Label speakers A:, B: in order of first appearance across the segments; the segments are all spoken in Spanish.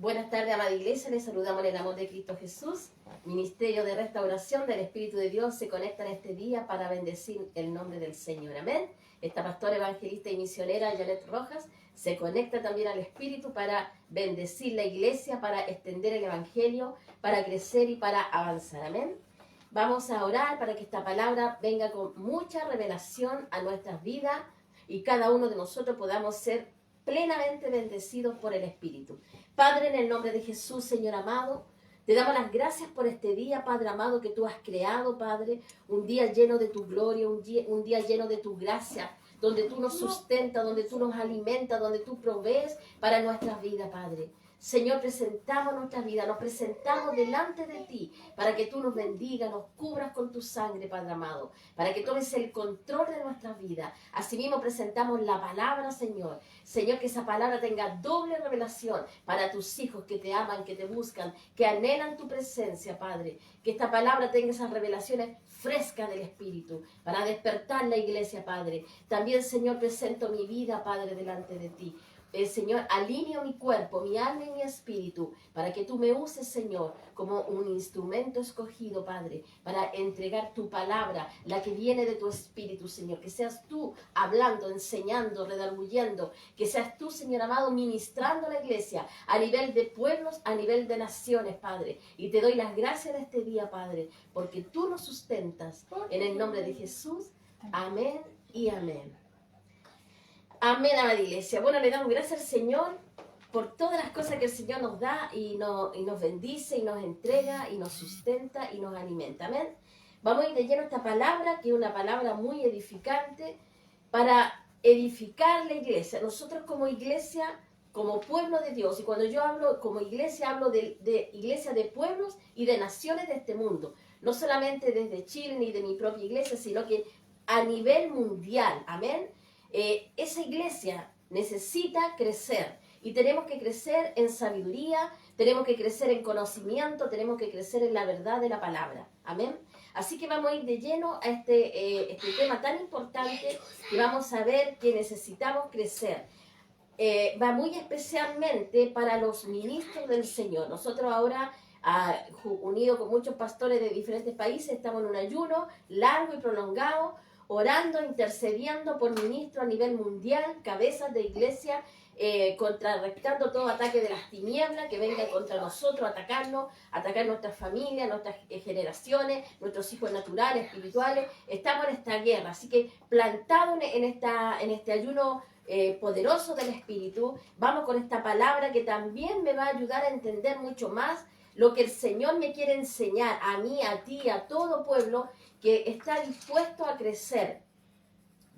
A: Buenas tardes, amada iglesia, les saludamos en el amor de Cristo Jesús. Ministerio de Restauración del Espíritu de Dios se conecta en este día para bendecir el nombre del Señor. Amén. Esta pastora evangelista y misionera, Janet Rojas, se conecta también al Espíritu para bendecir la iglesia, para extender el Evangelio, para crecer y para avanzar. Amén. Vamos a orar para que esta palabra venga con mucha revelación a nuestras vidas y cada uno de nosotros podamos ser plenamente bendecidos por el Espíritu. Padre, en el nombre de Jesús, Señor amado, te damos las gracias por este día, Padre amado, que tú has creado, Padre, un día lleno de tu gloria, un día lleno de tu gracia, donde tú nos sustentas, donde tú nos alimentas, donde tú provees para nuestras vidas, Padre. Señor, presentamos nuestras vidas, nos presentamos delante de ti para que tú nos bendigas, nos cubras con tu sangre, Padre amado, para que tomes el control de nuestras vidas. Asimismo presentamos la palabra, Señor. Señor, que esa palabra tenga doble revelación para tus hijos que te aman, que te buscan, que anhelan tu presencia, Padre. Que esta palabra tenga esas revelaciones frescas del Espíritu para despertar la iglesia, Padre. También, Señor, presento mi vida, Padre, delante de ti. Señor, alineo mi cuerpo, mi alma y mi espíritu, para que tú me uses, Señor, como un instrumento escogido, Padre, para entregar tu palabra, la que viene de tu espíritu, Señor. Que seas tú hablando, enseñando, redarguyendo, que seas tú, Señor amado, ministrando a la iglesia a nivel de pueblos, a nivel de naciones, Padre. Y te doy las gracias de este día, Padre, porque tú nos sustentas. En el nombre de Jesús, amén y amén. Amén, amada iglesia. Bueno, le damos gracias al Señor por todas las cosas que el Señor nos da y nos bendice y nos entrega y nos sustenta y nos alimenta. Amén. Vamos a ir de lleno a esta palabra, que es una palabra muy edificante para edificar la iglesia. Nosotros como iglesia, como pueblo de Dios, y cuando yo hablo como iglesia, hablo de iglesia de pueblos y de naciones de este mundo. No solamente desde Chile ni de mi propia iglesia, sino que a nivel mundial. Amén. Esa iglesia necesita crecer y tenemos que crecer en sabiduría, tenemos que crecer en conocimiento, tenemos que crecer en la verdad de la palabra. Amén. Así que vamos a ir de lleno a este tema tan importante que vamos a ver que necesitamos crecer. Va muy especialmente para los ministros del Señor. Nosotros ahora, unidos con muchos pastores de diferentes países, estamos en un ayuno largo y prolongado, orando, intercediendo por ministros a nivel mundial, cabezas de iglesia, contrarrestando todo ataque de las tinieblas que vengan contra nosotros, atacar nuestras familias, nuestras generaciones, nuestros hijos naturales, espirituales. Estamos en esta guerra, así que plantado en este ayuno poderoso del Espíritu, vamos con esta palabra que también me va a ayudar a entender mucho más lo que el Señor me quiere enseñar a mí, a ti, a todo pueblo que está dispuesto a crecer,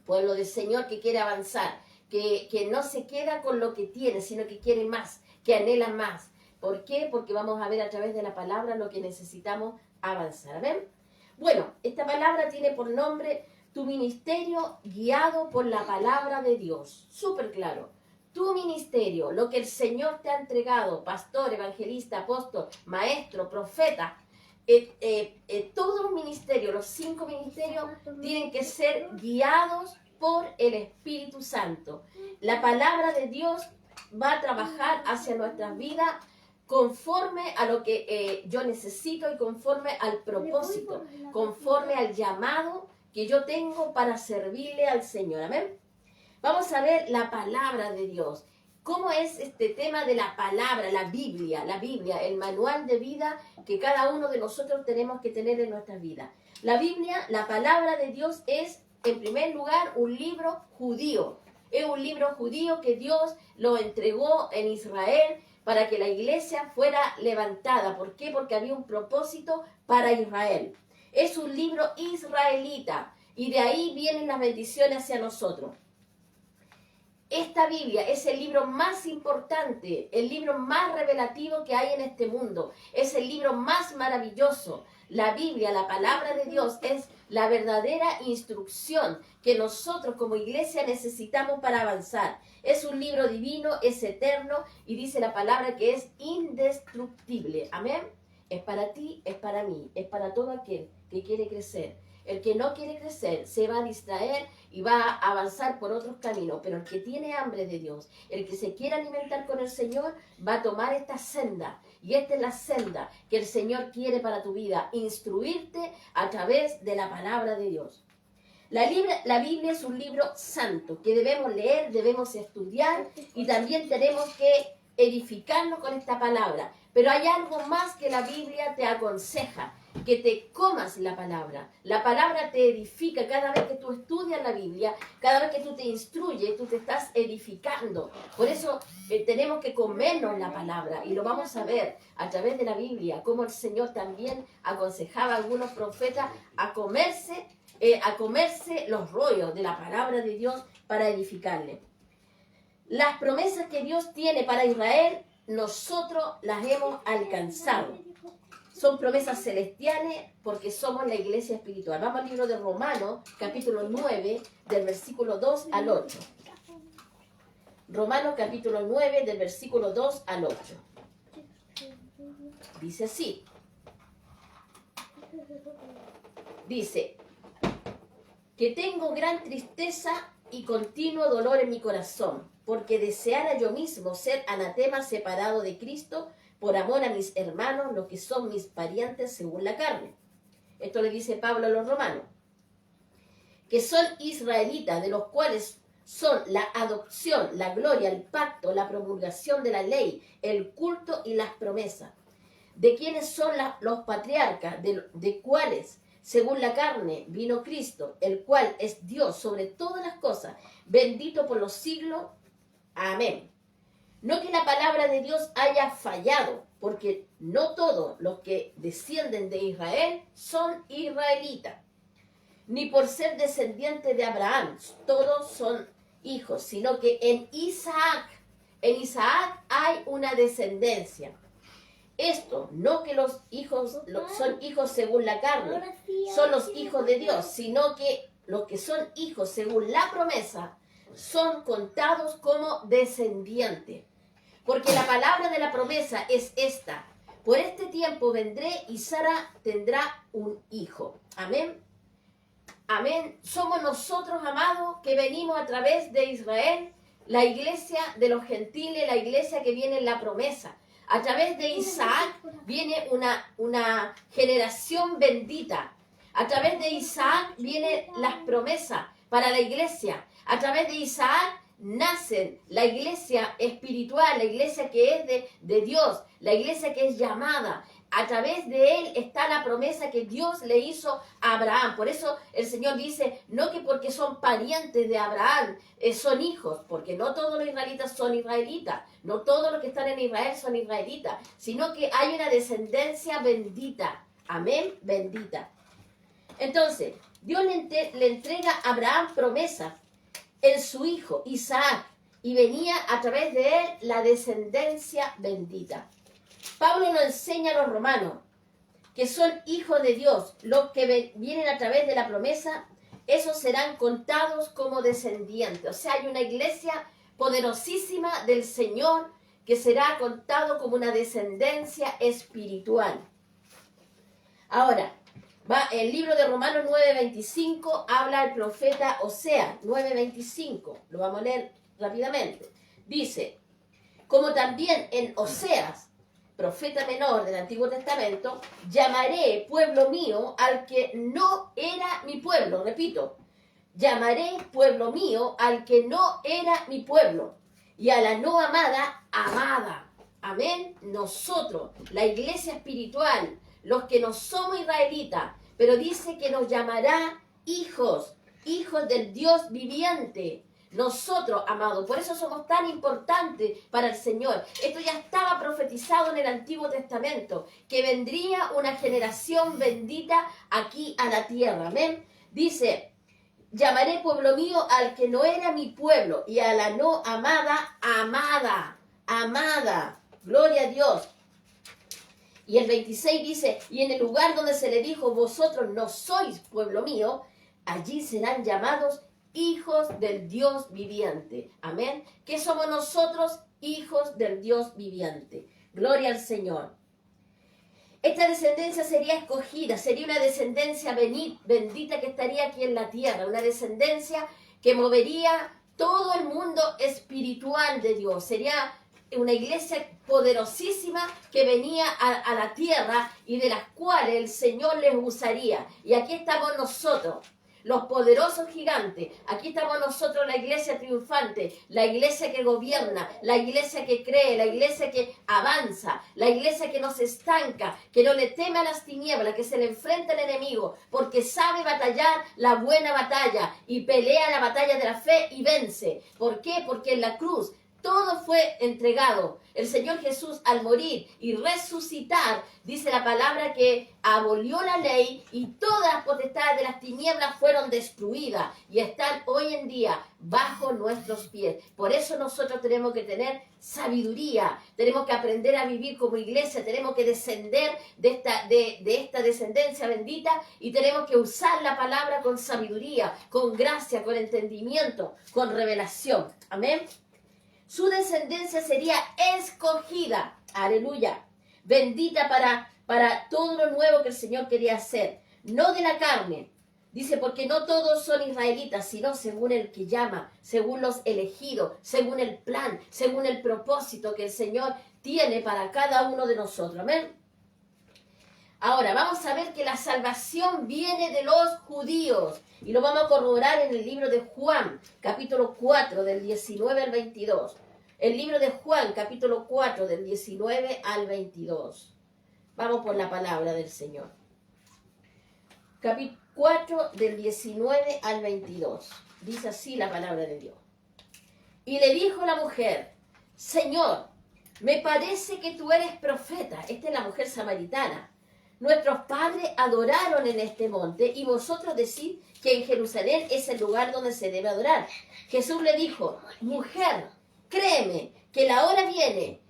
A: pueblo del Señor que quiere avanzar, que no se queda con lo que tiene, sino que quiere más, que anhela más. ¿Por qué? Porque vamos a ver a través de la palabra lo que necesitamos avanzar. ¿Ven? Bueno, esta palabra tiene por nombre tu ministerio guiado por la palabra de Dios. Súper claro. Tu ministerio, lo que el Señor te ha entregado, pastor, evangelista, apóstol, maestro, profeta, todos los ministerios, los 5 ministerios, tienen que ser guiados por el Espíritu Santo. La palabra de Dios va a trabajar hacia nuestras vidas conforme a lo que yo necesito y conforme al propósito, conforme al llamado que yo tengo para servirle al Señor. Amén. Vamos a ver la palabra de Dios. ¿Cómo es este tema de la palabra, la Biblia, el manual de vida que cada uno de nosotros tenemos que tener en nuestra vida? La Biblia, la palabra de Dios, es, en primer lugar, un libro judío. Es un libro judío que Dios lo entregó en Israel para que la iglesia fuera levantada. ¿Por qué? Porque había un propósito para Israel. Es un libro israelita y de ahí vienen las bendiciones hacia nosotros. Esta Biblia es el libro más importante, el libro más revelativo que hay en este mundo. Es el libro más maravilloso. La Biblia, la palabra de Dios, es la verdadera instrucción que nosotros como iglesia necesitamos para avanzar. Es un libro divino, es eterno y dice la palabra que es indestructible. Amén. Es para ti, es para mí, es para todo aquel que quiere crecer. El que no quiere crecer se va a distraer y va a avanzar por otros caminos, pero el que tiene hambre de Dios, el que se quiere alimentar con el Señor, va a tomar esta senda. Y esta es la senda que el Señor quiere para tu vida, instruirte a través de la palabra de Dios. La Biblia es un libro santo que debemos leer, debemos estudiar y también tenemos que edificarnos con esta palabra. Pero hay algo más que la Biblia te aconseja, que te comas la palabra. La palabra te edifica. Cada vez que tú estudias la Biblia, cada vez que tú te instruyes, tú te estás edificando. Por eso tenemos que comernos la palabra y lo vamos a ver a través de la Biblia, como el Señor también aconsejaba a algunos profetas a comerse los rollos de la palabra de Dios para edificarle. Las promesas que Dios tiene para Israel, nosotros las hemos alcanzado. Son promesas celestiales porque somos la iglesia espiritual. Vamos al libro de Romanos, capítulo 9, del versículo 2 al 8. Romanos, capítulo 9, del versículo 2 al 8. Dice así. Dice, que tengo gran tristeza y continuo dolor en mi corazón, porque deseara yo mismo ser anatema separado de Cristo por amor a mis hermanos, los que son mis parientes según la carne. Esto le dice Pablo a los romanos, que son israelitas, de los cuales son la adopción, la gloria, el pacto, la promulgación de la ley, el culto y las promesas, de quienes son los patriarcas, de cuales según la carne vino Cristo, el cual es Dios sobre todas las cosas, bendito por los siglos. Amén. No que la palabra de Dios haya fallado, porque no todos los que descienden de Israel son israelitas, ni por ser descendientes de Abraham, todos son hijos, sino que en Isaac hay una descendencia. Esto, no que los hijos son hijos según la carne, son los hijos de Dios, sino que los que son hijos según la promesa son contados como descendientes. Porque la palabra de la promesa es esta: por este tiempo vendré y Sara tendrá un hijo. Amén. Amén. Somos nosotros, amados, que venimos a través de Israel, la iglesia de los gentiles, la iglesia que viene en la promesa. A través de Isaac viene una generación bendita. A través de Isaac vienen las promesas para la iglesia. A través de Isaac nacen la iglesia espiritual, la iglesia que es de Dios, la iglesia que es llamada. A través de él está la promesa que Dios le hizo a Abraham. Por eso el Señor dice, no que porque son parientes de Abraham son hijos, porque no todos los israelitas son israelitas, no todos los que están en Israel son israelitas, sino que hay una descendencia bendita. Amén, bendita. Entonces, Dios le entrega a Abraham promesas en su hijo Isaac, y venía a través de él la descendencia bendita. Pablo nos enseña a los romanos que son hijos de Dios, los que vienen a través de la promesa, esos serán contados como descendientes. O sea, hay una iglesia poderosísima del Señor que será contado como una descendencia espiritual. Ahora, el libro de Romanos 9:25 habla el profeta Oseas, 9:25, lo vamos a leer rápidamente. Dice, como también en Oseas, profeta menor del Antiguo Testamento, llamaré pueblo mío al que no era mi pueblo. Repito, llamaré pueblo mío al que no era mi pueblo, y a la no amada, amada. Amén. Nosotros, la iglesia espiritual, los que no somos israelitas, pero dice que nos llamará hijos, hijos del Dios viviente. Nosotros, amados, por eso somos tan importantes para el Señor. Esto ya estaba profetizado en el Antiguo Testamento, que vendría una generación bendita aquí a la tierra. Amén. Dice, llamaré pueblo mío al que no era mi pueblo, y a la no amada, amada, amada. Gloria a Dios. Y el 26 dice, y en el lugar donde se le dijo, vosotros no sois pueblo mío, allí serán llamados hijos del Dios viviente. Amén. ¿Qué somos nosotros? Hijos del Dios viviente. Gloria al Señor. Esta descendencia sería escogida, sería una descendencia bendita que estaría aquí en la tierra, una descendencia que movería todo el mundo espiritual de Dios. Sería una iglesia poderosísima que venía a la tierra y de las cuales el Señor les usaría. Y aquí estamos nosotros, los poderosos gigantes. Aquí estamos nosotros, la iglesia triunfante, la iglesia que gobierna, la iglesia que cree, la iglesia que avanza, la iglesia que no se estanca, que no le teme a las tinieblas, que se le enfrenta al enemigo, porque sabe batallar la buena batalla y pelea la batalla de la fe y vence. ¿Por qué? Porque en la cruz todo fue entregado. El Señor Jesús, al morir y resucitar, dice la palabra que abolió la ley y todas las potestades de las tinieblas fueron destruidas y están hoy en día bajo nuestros pies. Por eso nosotros tenemos que tener sabiduría, tenemos que aprender a vivir como iglesia, tenemos que descender de esta descendencia bendita y tenemos que usar la palabra con sabiduría, con gracia, con entendimiento, con revelación. Amén. Su descendencia sería escogida, aleluya, bendita para todo lo nuevo que el Señor quería hacer, no de la carne. Dice, porque no todos son israelitas, sino según el que llama, según los elegidos, según el plan, según el propósito que el Señor tiene para cada uno de nosotros. Amén. Ahora, vamos a ver que la salvación viene de los judíos. Y lo vamos a corroborar en el libro de Juan, capítulo 4, del 19 al 22. El libro de Juan, capítulo 4, del 19 al 22. Vamos por la palabra del Señor. Capítulo 4, del 19 al 22. Dice así la palabra de Dios. Y le dijo la mujer, Señor, me parece que tú eres profeta. Esta es la mujer samaritana. Nuestros padres adoraron en este monte y vosotros decís que en Jerusalén es el lugar donde se debe adorar. Jesús le dijo, mujer, créeme que la hora viene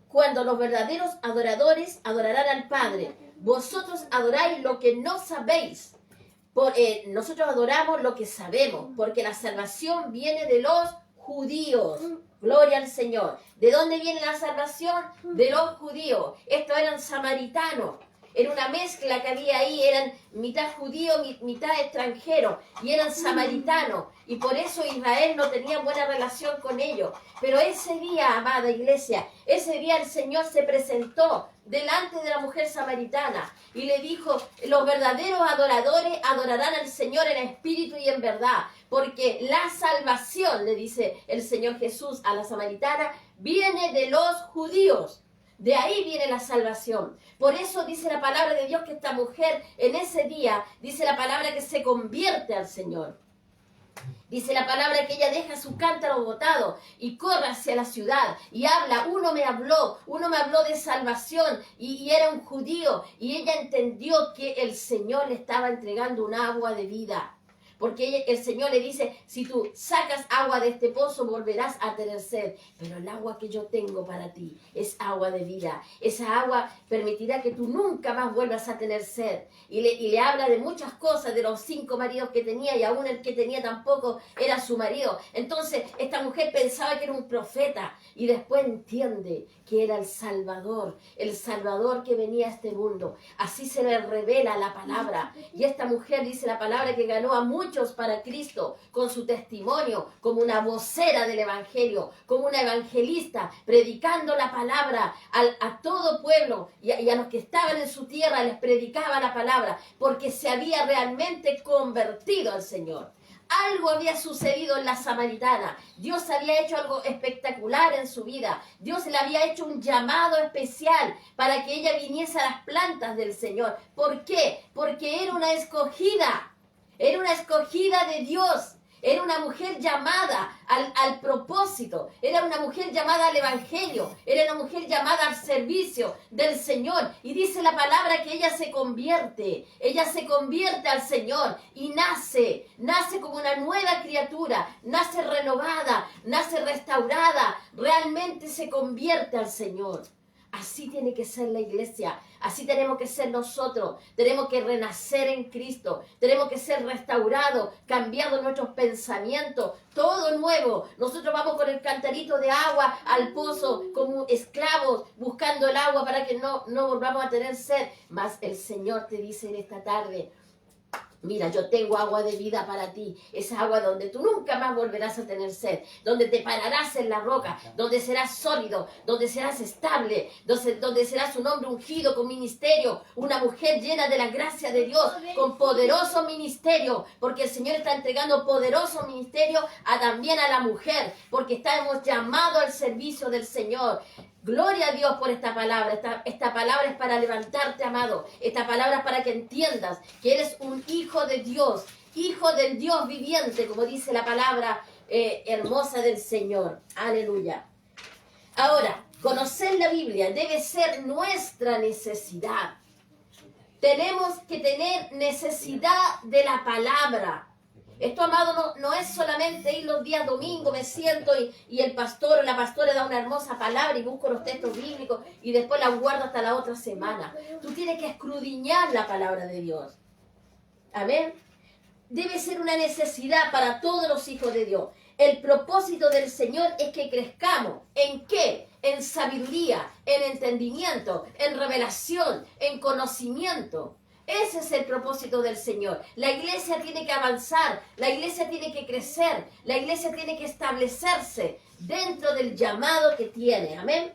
A: cuando los verdaderos adoradores adorarán al Padre. Vosotros adoráis lo que no sabéis. Nosotros adoramos lo que sabemos, porque la salvación viene de los judíos. Gloria al Señor. ¿De dónde viene la salvación? De los judíos. Estos eran samaritanos. Era una mezcla que había ahí, eran mitad judío, mitad extranjero, y eran samaritanos, y por eso Israel no tenía buena relación con ellos. Pero ese día, amada iglesia, ese día el Señor se presentó delante de la mujer samaritana y le dijo, los verdaderos adoradores adorarán al Señor en espíritu y en verdad, porque la salvación, le dice el Señor Jesús a la samaritana, viene de los judíos. De ahí viene la salvación. Por eso dice la palabra de Dios que esta mujer en ese día, dice la palabra que se convierte al Señor. Dice la palabra que ella deja su cántaro botado y corre hacia la ciudad y habla, uno me habló de salvación y era un judío y ella entendió que el Señor le estaba entregando un agua de vida. Porque el Señor le dice, si tú sacas agua de este pozo, volverás a tener sed. Pero el agua que yo tengo para ti es agua de vida. Esa agua permitirá que tú nunca más vuelvas a tener sed. Y le habla de muchas cosas, de los 5 maridos que tenía, y aún el que tenía tampoco era su marido. Entonces, esta mujer pensaba que era un profeta. Y después entiende que era el Salvador que venía a este mundo. Así se le revela la palabra. Y esta mujer, dice la palabra, que ganó a muchos para Cristo con su testimonio, como una vocera del Evangelio, como una evangelista, predicando la palabra a todo pueblo y a los que estaban en su tierra, les predicaba la palabra, porque se había realmente convertido al Señor. Algo había sucedido en la samaritana. Dios había hecho algo espectacular en su vida. Dios le había hecho un llamado especial para que ella viniese a las plantas del Señor. ¿Por qué? Porque era una escogida. Era una escogida de Dios. Era una mujer llamada al propósito. Era una mujer llamada al Evangelio. Era una mujer llamada al servicio del Señor. Y dice la palabra que ella se convierte. Ella se convierte al Señor y nace como una nueva criatura. Nace renovada, nace restaurada. Realmente se convierte al Señor. Así tiene que ser la iglesia, así tenemos que ser nosotros, tenemos que renacer en Cristo, tenemos que ser restaurados, cambiados nuestros pensamientos, todo nuevo. Nosotros vamos con el cantarito de agua al pozo como esclavos buscando el agua para que no volvamos a tener sed. Mas el Señor te dice en esta tarde, mira, yo tengo agua de vida para ti. Esa agua donde tú nunca más volverás a tener sed. Donde te pararás en la roca. Donde serás sólido. Donde serás estable. Donde serás un hombre ungido con ministerio. Una mujer llena de la gracia de Dios. Con poderoso ministerio. Porque el Señor está entregando poderoso ministerio también a la mujer. Porque estamos llamados al servicio del Señor. Gloria a Dios por esta palabra. Esta palabra es para levantarte, amado. Esta palabra es para que entiendas que eres un hijo de Dios, hijo del Dios viviente, como dice la palabra hermosa del Señor. Aleluya. Ahora, conocer la Biblia debe ser nuestra necesidad. Tenemos que tener necesidad de la palabra. Esto, amado, no es solamente ir los días domingos, me siento y el pastor o la pastora da una hermosa palabra y busco los textos bíblicos y después la guardo hasta la otra semana. Tú tienes que escudriñar la palabra de Dios. Amén. Debe ser una necesidad para todos los hijos de Dios. El propósito del Señor es que crezcamos. ¿En qué? En sabiduría, en entendimiento, en revelación, en conocimiento. Ese es el propósito del Señor. La iglesia tiene que avanzar, la iglesia tiene que crecer, la iglesia tiene que establecerse dentro del llamado que tiene. Amén.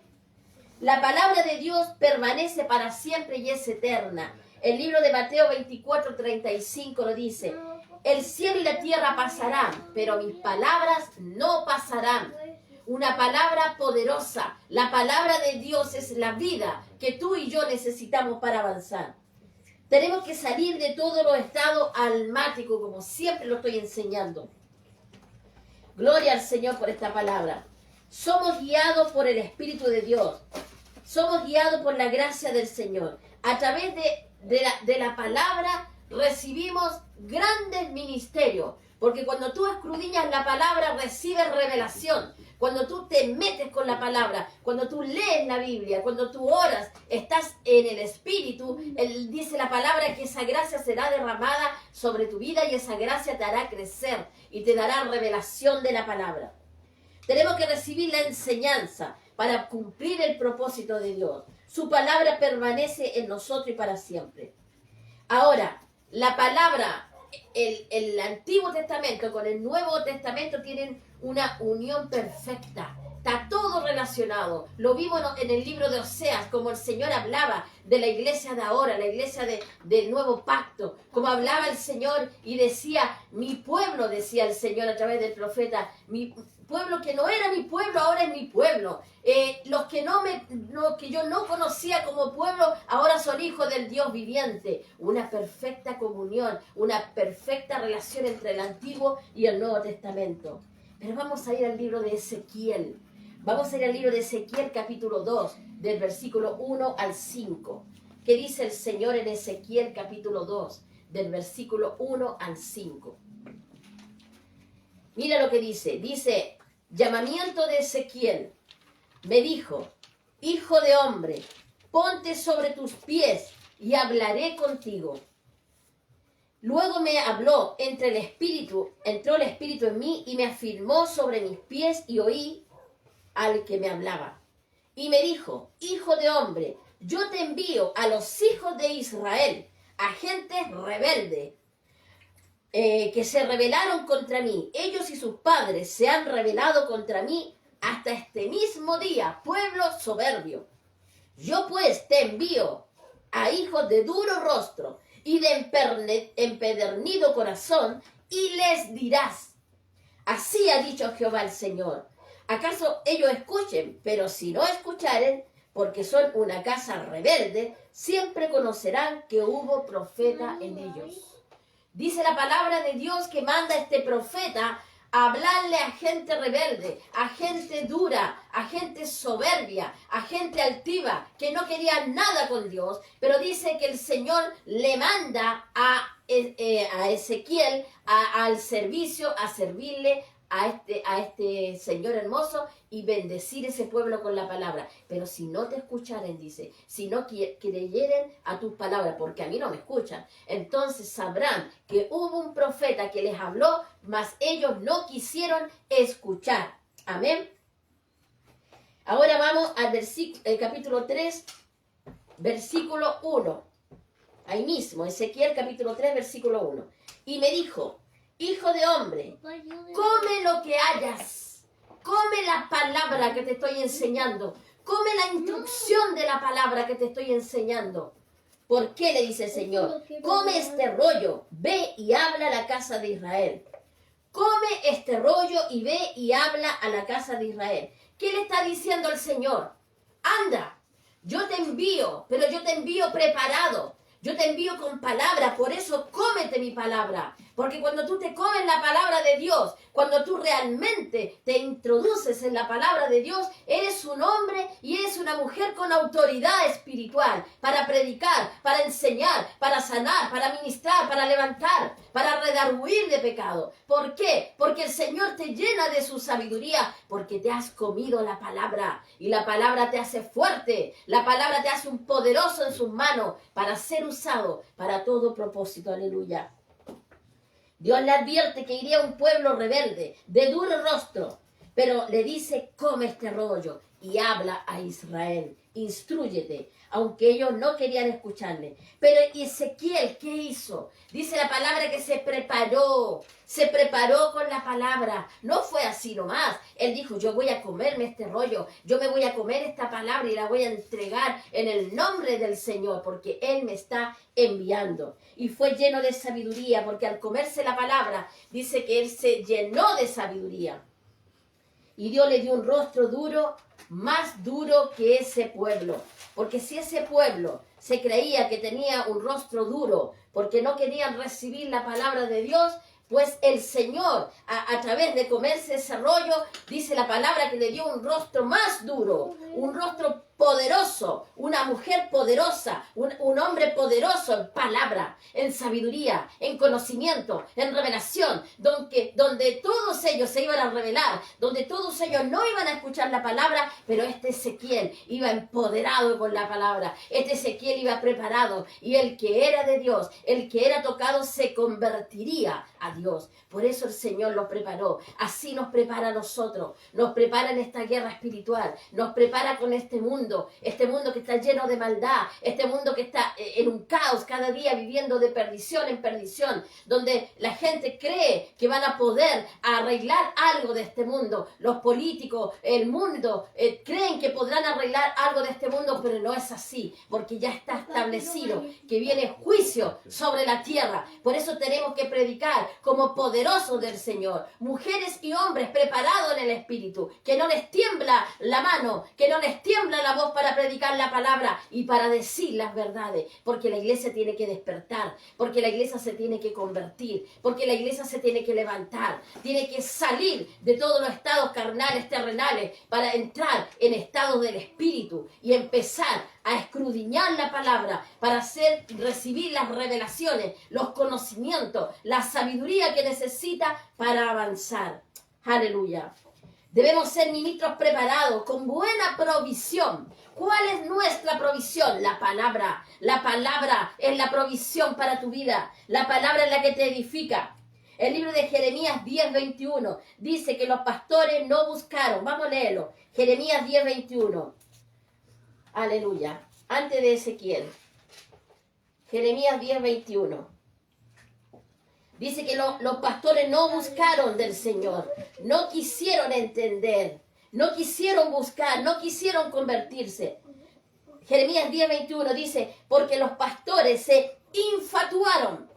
A: La palabra de Dios permanece para siempre y es eterna. El libro de Mateo 24:35 lo dice: el cielo y la tierra pasarán, pero mis palabras no pasarán. Una palabra poderosa. La palabra de Dios es la vida que tú y yo necesitamos para avanzar. Tenemos que salir de todos los estados almáticos, como siempre lo estoy enseñando. Gloria al Señor por esta palabra. Somos guiados por el Espíritu de Dios. Somos guiados por la gracia del Señor. A través de la palabra recibimos grandes ministerios. Porque cuando tú escudriñas la palabra, recibes revelación. Cuando tú te metes con la palabra, cuando tú lees la Biblia, cuando tú oras, estás en el Espíritu, dice la palabra que esa gracia será derramada sobre tu vida y esa gracia te hará crecer y te dará revelación de la palabra. Tenemos que recibir la enseñanza para cumplir el propósito de Dios. Su palabra permanece en nosotros y para siempre. Ahora, la palabra, el Antiguo Testamento con el Nuevo Testamento tienen una unión perfecta. Está todo relacionado. Lo vimos en el libro de Oseas, como el Señor hablaba de la iglesia de ahora, la iglesia del nuevo pacto. Como hablaba el Señor y decía, mi pueblo, decía el Señor a través del profeta, mi pueblo que no era mi pueblo, ahora es mi pueblo. Los que yo no conocía como pueblo, ahora son hijos del Dios viviente. Una perfecta comunión, una perfecta relación entre el Antiguo y el Nuevo Testamento. Pero vamos a ir al libro de Ezequiel. Vamos a ir al libro de Ezequiel capítulo 2, del versículo 1 al 5. ¿Qué dice el Señor en Ezequiel capítulo 2, del versículo 1 al 5? Mira lo que dice. Dice, llamamiento de Ezequiel. Me dijo, hijo de hombre, ponte sobre tus pies y hablaré contigo. Luego me habló, entró el Espíritu en mí y me afirmó sobre mis pies y oí al que me hablaba. Y me dijo, hijo de hombre, yo te envío a los hijos de Israel, a gente rebelde, que se rebelaron contra mí. Ellos y sus padres se han rebelado contra mí hasta este mismo día, pueblo soberbio. Yo pues te envío a hijos de duro rostro y de empedernido corazón, y les dirás, así ha dicho Jehová el Señor. ¿Acaso ellos escuchen? Pero si no escucharen, porque son una casa rebelde, siempre conocerán que hubo profeta en ellos. Dice la palabra de Dios que manda a este profeta a hablarle a gente rebelde, a gente dura, a gente soberbia, a gente altiva, que no quería nada con Dios, pero dice que el Señor le manda a Ezequiel al servicio, a servirle a este Señor hermoso y bendecir ese pueblo con la palabra. Pero si no te escucharen, dice, si no creyeren a tus palabras, porque a mí no me escuchan, entonces sabrán que hubo un profeta que les habló, mas ellos no quisieron escuchar. Amén. Ahora vamos al capítulo 3, versículo 1. Ahí mismo, Ezequiel capítulo 3, versículo 1. Y me dijo, hijo de hombre, come lo que hayas, come la palabra que te estoy enseñando, come la instrucción de la palabra que te estoy enseñando. ¿Por qué? Le dice el Señor, come este rollo, ve y habla a la casa de Israel. Come este rollo y ve y habla a la casa de Israel. ¿Qué le está diciendo el Señor? Anda, yo te envío, pero yo te envío preparado. Yo te envío con palabra, por eso cómete mi palabra. Porque cuando tú te comes la palabra de Dios, cuando tú realmente te introduces en la palabra de Dios, eres un hombre y eres una mujer con autoridad espiritual para predicar, para enseñar, para sanar, para ministrar, para levantar, para redarguir de pecado. ¿Por qué? Porque el Señor te llena de su sabiduría, porque te has comido la palabra y la palabra te hace fuerte, la palabra te hace un poderoso en sus manos para ser usado para todo propósito. Aleluya. Dios le advierte que iría un pueblo rebelde, de duro rostro, pero le dice, come este rollo y habla a Israel, instrúyete, aunque ellos no querían escucharle. Pero Ezequiel, ¿qué hizo? Dice la palabra que se preparó con la palabra. No fue así nomás. Él dijo, yo voy a comerme este rollo, yo me voy a comer esta palabra y la voy a entregar en el nombre del Señor, porque Él me está enviando. Y fue lleno de sabiduría, porque al comerse la palabra, dice que Él se llenó de sabiduría. Y Dios le dio un rostro duro, más duro que ese pueblo. Porque si ese pueblo se creía que tenía un rostro duro, porque no querían recibir la palabra de Dios, pues el Señor, a través de comerse ese rollo, dice la palabra que le dio un rostro más duro, un rostro poderoso, una mujer poderosa, un hombre poderoso en palabra, en sabiduría, en conocimiento, en revelación, donde todos ellos se iban a revelar, donde todos ellos no iban a escuchar la palabra, pero este Ezequiel iba empoderado con la palabra, este Ezequiel iba preparado, y el que era de Dios, el que era tocado, se convertiría a Dios. Por eso el Señor lo preparó. Así nos prepara a nosotros, nos prepara en esta guerra espiritual, nos prepara con este mundo que está lleno de maldad, este mundo que está en un caos cada día, viviendo de perdición en perdición, donde la gente cree que van a poder arreglar algo de este mundo. Los políticos, el mundo, creen que podrán arreglar algo de este mundo, pero no es así, porque ya está establecido que viene juicio sobre la tierra. Por eso tenemos que predicar como poderosos del Señor, mujeres y hombres preparados en el Espíritu, que no les tiembla la mano, que no les tiembla la voz para predicar la palabra y para decir las verdades, porque la iglesia tiene que despertar, porque la iglesia se tiene que convertir, porque la iglesia se tiene que levantar, tiene que salir de todos los estados carnales, terrenales, para entrar en estados del Espíritu y empezar a escudriñar la palabra, para recibir las revelaciones, los conocimientos, la sabiduría que necesita para avanzar. Aleluya. Debemos ser ministros preparados, con buena provisión. ¿Cuál es nuestra provisión? La palabra. La palabra es la provisión para tu vida. La palabra es la que te edifica. El libro de Jeremías 10:21 dice que los pastores no buscaron. Vamos a leerlo. Jeremías 10:21. Aleluya. Antes de Ezequiel. Jeremías 10:21. Dice que los pastores no buscaron del Señor, no quisieron entender, no quisieron buscar, no quisieron convertirse. Jeremías 10:21 dice, porque los pastores se infatuaron,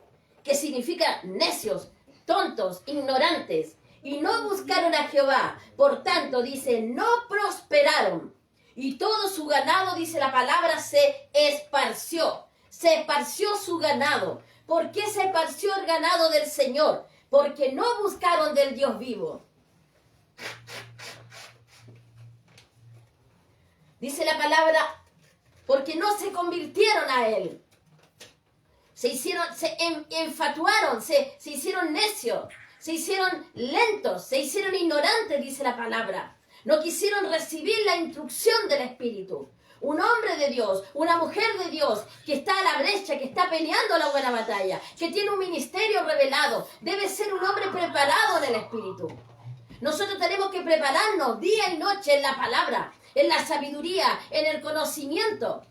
A: que significa necios, tontos, ignorantes, y no buscaron a Jehová. Por tanto, dice, no prosperaron. Y todo su ganado, dice la palabra, se esparció su ganado. ¿Por qué se esparció el ganado del Señor? Porque no buscaron del Dios vivo. Dice la palabra, porque no se convirtieron a Él. Se infatuaron, se hicieron necios, se hicieron lentos, se hicieron ignorantes, dice la palabra. No quisieron recibir la instrucción del Espíritu. Un hombre de Dios, una mujer de Dios, que está a la brecha, que está peleando la buena batalla, que tiene un ministerio revelado, debe ser un hombre preparado en el Espíritu. Nosotros tenemos que prepararnos día y noche en la palabra, en la sabiduría, en el conocimiento.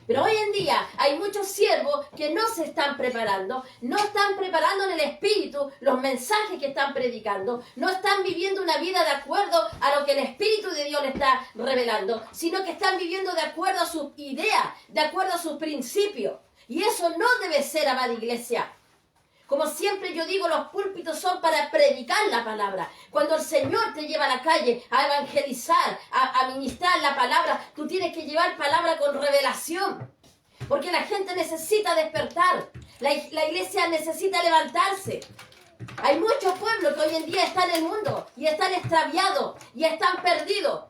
A: Pero hoy en día hay muchos siervos que no se están preparando, no están preparando en el Espíritu los mensajes que están predicando, no están viviendo una vida de acuerdo a lo que el Espíritu de Dios le está revelando, sino que están viviendo de acuerdo a sus ideas, de acuerdo a sus principios. Y eso no debe ser, amada iglesia. Como siempre yo digo, los púlpitos son para predicar la palabra. Cuando el Señor te lleva a la calle a evangelizar, a ministrar la palabra, tú tienes que llevar palabra con revelación. Porque la gente necesita despertar. La iglesia necesita levantarse. Hay muchos pueblos que hoy en día están en el mundo y están extraviados y están perdidos.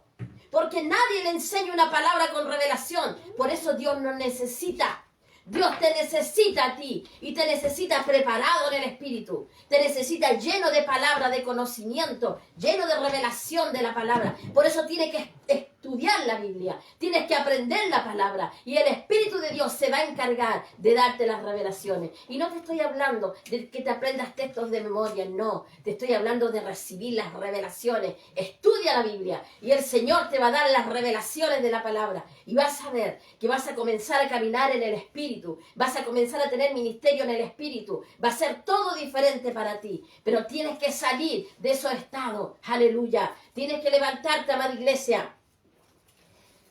A: Porque nadie le enseña una palabra con revelación. Por eso Dios nos necesita. Dios te necesita a ti y te necesita preparado en el Espíritu. Te necesita lleno de palabra, de conocimiento, lleno de revelación de la palabra. Por eso tienes que estudiar la Biblia, tienes que aprender la palabra y el Espíritu de Dios se va a encargar de darte las revelaciones. Y no te estoy hablando de que te aprendas textos de memoria, no. Te estoy hablando de recibir las revelaciones. Estudia la Biblia y el Señor te va a dar las revelaciones de la palabra. Y vas a ver que vas a comenzar a caminar en el Espíritu. Vas a comenzar a tener ministerio en el Espíritu. Va a ser todo diferente para ti. Pero tienes que salir de esos estados. Aleluya. Tienes que levantarte, amada iglesia.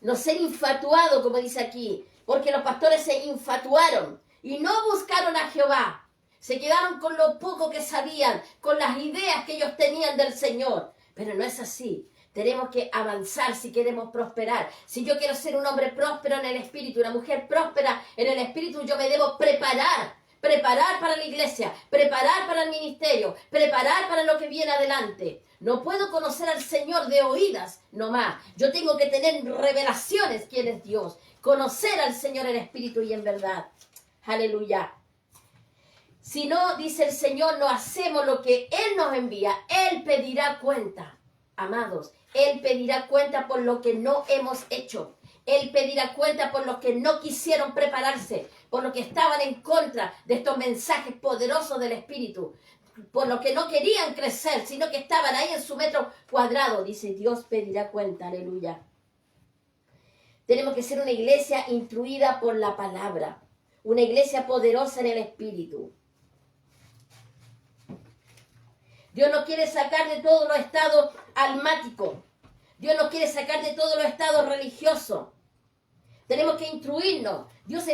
A: No ser infatuado, como dice aquí. Porque los pastores se infatuaron y no buscaron a Jehová. Se quedaron con lo poco que sabían, con las ideas que ellos tenían del Señor. Pero no es así. Tenemos que avanzar si queremos prosperar. Si yo quiero ser un hombre próspero en el Espíritu, una mujer próspera en el Espíritu, yo me debo preparar. Preparar para la iglesia, preparar para el ministerio, preparar para lo que viene adelante. No puedo conocer al Señor de oídas nomás. Yo tengo que tener revelaciones quién es Dios. Conocer al Señor en espíritu y en verdad. Aleluya. Si no, dice el Señor, no hacemos lo que Él nos envía, Él pedirá cuenta. Amados, Él pedirá cuenta por lo que no hemos hecho. Él pedirá cuenta por los que no quisieron prepararse, por los que estaban en contra de estos mensajes poderosos del Espíritu, por los que no querían crecer, sino que estaban ahí en su metro cuadrado. Dice, Dios pedirá cuenta, aleluya. Tenemos que ser una iglesia instruida por la palabra, una iglesia poderosa en el Espíritu. Dios nos quiere sacar de todos los estados almáticos. Dios nos quiere sacar de todos los estados religiosos. Tenemos que instruirnos. Dios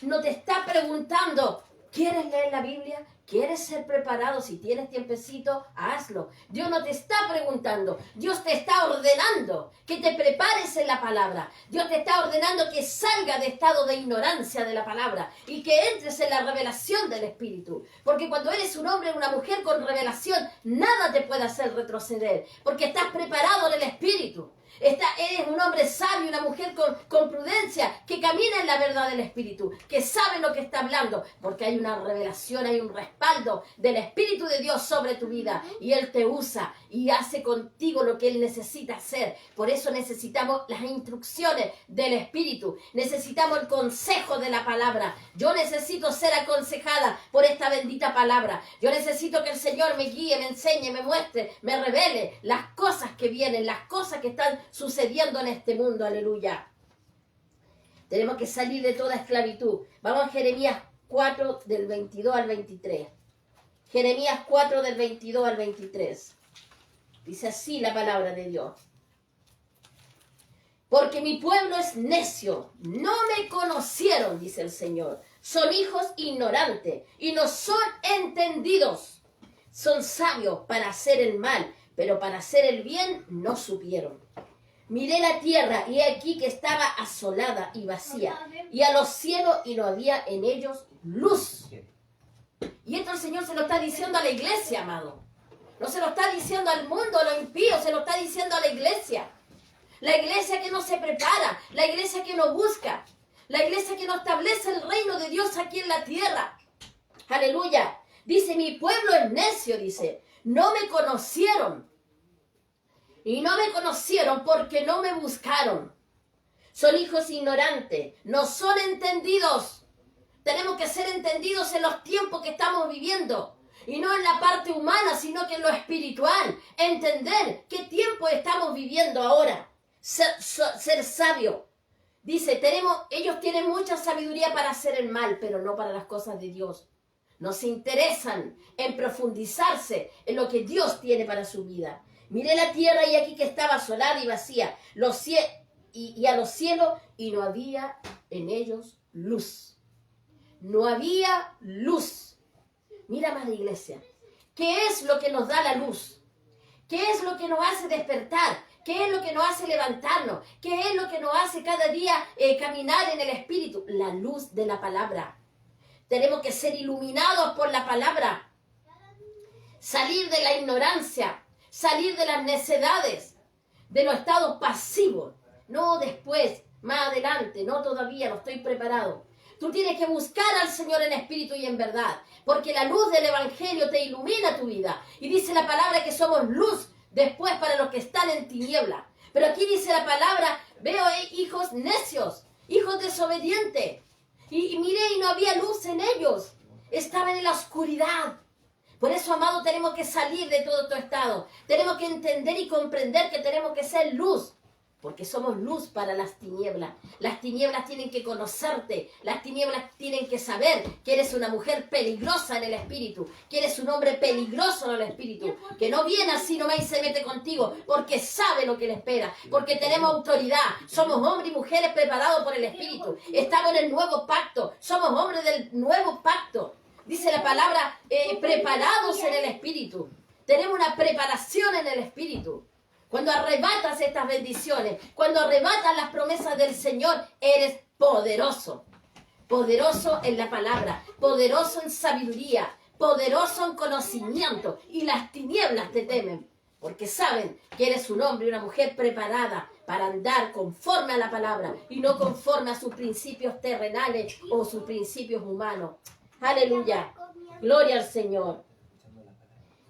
A: no te está preguntando, ¿quieres leer la Biblia? ¿Quieres ser preparado? Si tienes tiempecito, hazlo. Dios no te está preguntando. Dios te está ordenando que te prepares en la palabra. Dios te está ordenando que salgas de estado de ignorancia de la palabra y que entres en la revelación del Espíritu. Porque cuando eres un hombre o una mujer con revelación, nada te puede hacer retroceder. Porque estás preparado en el Espíritu. Eres un hombre sabio, una mujer con prudencia, que camina en la verdad del Espíritu, que sabe lo que está hablando, porque hay una revelación, hay un respaldo del Espíritu de Dios sobre tu vida, y Él te usa y hace contigo lo que Él necesita hacer. Por eso necesitamos las instrucciones del Espíritu, necesitamos el consejo de la palabra. Yo necesito ser aconsejada por esta bendita palabra. Yo necesito que el Señor me guíe, me enseñe, me muestre, me revele las cosas que vienen, las cosas que están sucediendo en este mundo, aleluya. Tenemos que salir de toda esclavitud. Vamos a Jeremías 4 del 22 al 23. Jeremías 4 del 22 al 23. Dice así la palabra de Dios. Porque mi pueblo es necio, no me conocieron, dice el Señor. Son hijos ignorantes y no son entendidos. Son sabios para hacer el mal, pero para hacer el bien no supieron. Miré la tierra y he aquí que estaba asolada y vacía, y a los cielos y no había en ellos luz. Y esto el Señor se lo está diciendo a la iglesia, amado. No se lo está diciendo al mundo, a los impíos, se lo está diciendo a la iglesia. La iglesia que no se prepara, la iglesia que no busca, la iglesia que no establece el reino de Dios aquí en la tierra. Aleluya. Dice, mi pueblo es necio, dice, no me conocieron. Y no me conocieron porque no me buscaron. Son hijos ignorantes, no son entendidos. Tenemos que ser entendidos en los tiempos que estamos viviendo. Y no en la parte humana, sino que en lo espiritual. Entender qué tiempo estamos viviendo ahora. Ser sabio. Dice, ellos tienen mucha sabiduría para hacer el mal, pero no para las cosas de Dios. No se interesan en profundizarse en lo que Dios tiene para su vida. Miré la tierra y aquí que estaba asolada y vacía, y a los cielos, y no había en ellos luz. No había luz. Mira, amada iglesia, ¿qué es lo que nos da la luz? ¿Qué es lo que nos hace despertar? ¿Qué es lo que nos hace levantarnos? ¿Qué es lo que nos hace cada día caminar en el Espíritu? La luz de la palabra. Tenemos que ser iluminados por la palabra. Salir de la ignorancia, salir de las necedades, de los estados pasivos. No después, más adelante, no todavía, no estoy preparado. Tú tienes que buscar al Señor en espíritu y en verdad, porque la luz del Evangelio te ilumina tu vida. Y dice la palabra que somos luz después para los que están en tiniebla. Pero aquí dice la palabra, veo hijos necios, hijos desobedientes. Y miré y no había luz en ellos. Estaban en la oscuridad. Por eso, amado, tenemos que salir de todo tu estado. Tenemos que entender y comprender que tenemos que ser luz. Porque somos luz para las tinieblas. Las tinieblas tienen que conocerte. Las tinieblas tienen que saber que eres una mujer peligrosa en el espíritu. Que eres un hombre peligroso en el espíritu. Que no viene así nomás y se mete contigo. Porque sabe lo que le espera. Porque tenemos autoridad. Somos hombres y mujeres preparados por el espíritu. Estamos en el nuevo pacto. Somos hombres del nuevo pacto. Dice la palabra, preparados en el espíritu. Tenemos una preparación en el espíritu. Cuando arrebatas estas bendiciones, cuando arrebatas las promesas del Señor, eres poderoso. Poderoso en la palabra, poderoso en sabiduría, poderoso en conocimiento. Y las tinieblas te temen, porque saben que eres un hombre y una mujer preparada para andar conforme a la palabra y no conforme a sus principios terrenales o sus principios humanos. Aleluya. Gloria al Señor.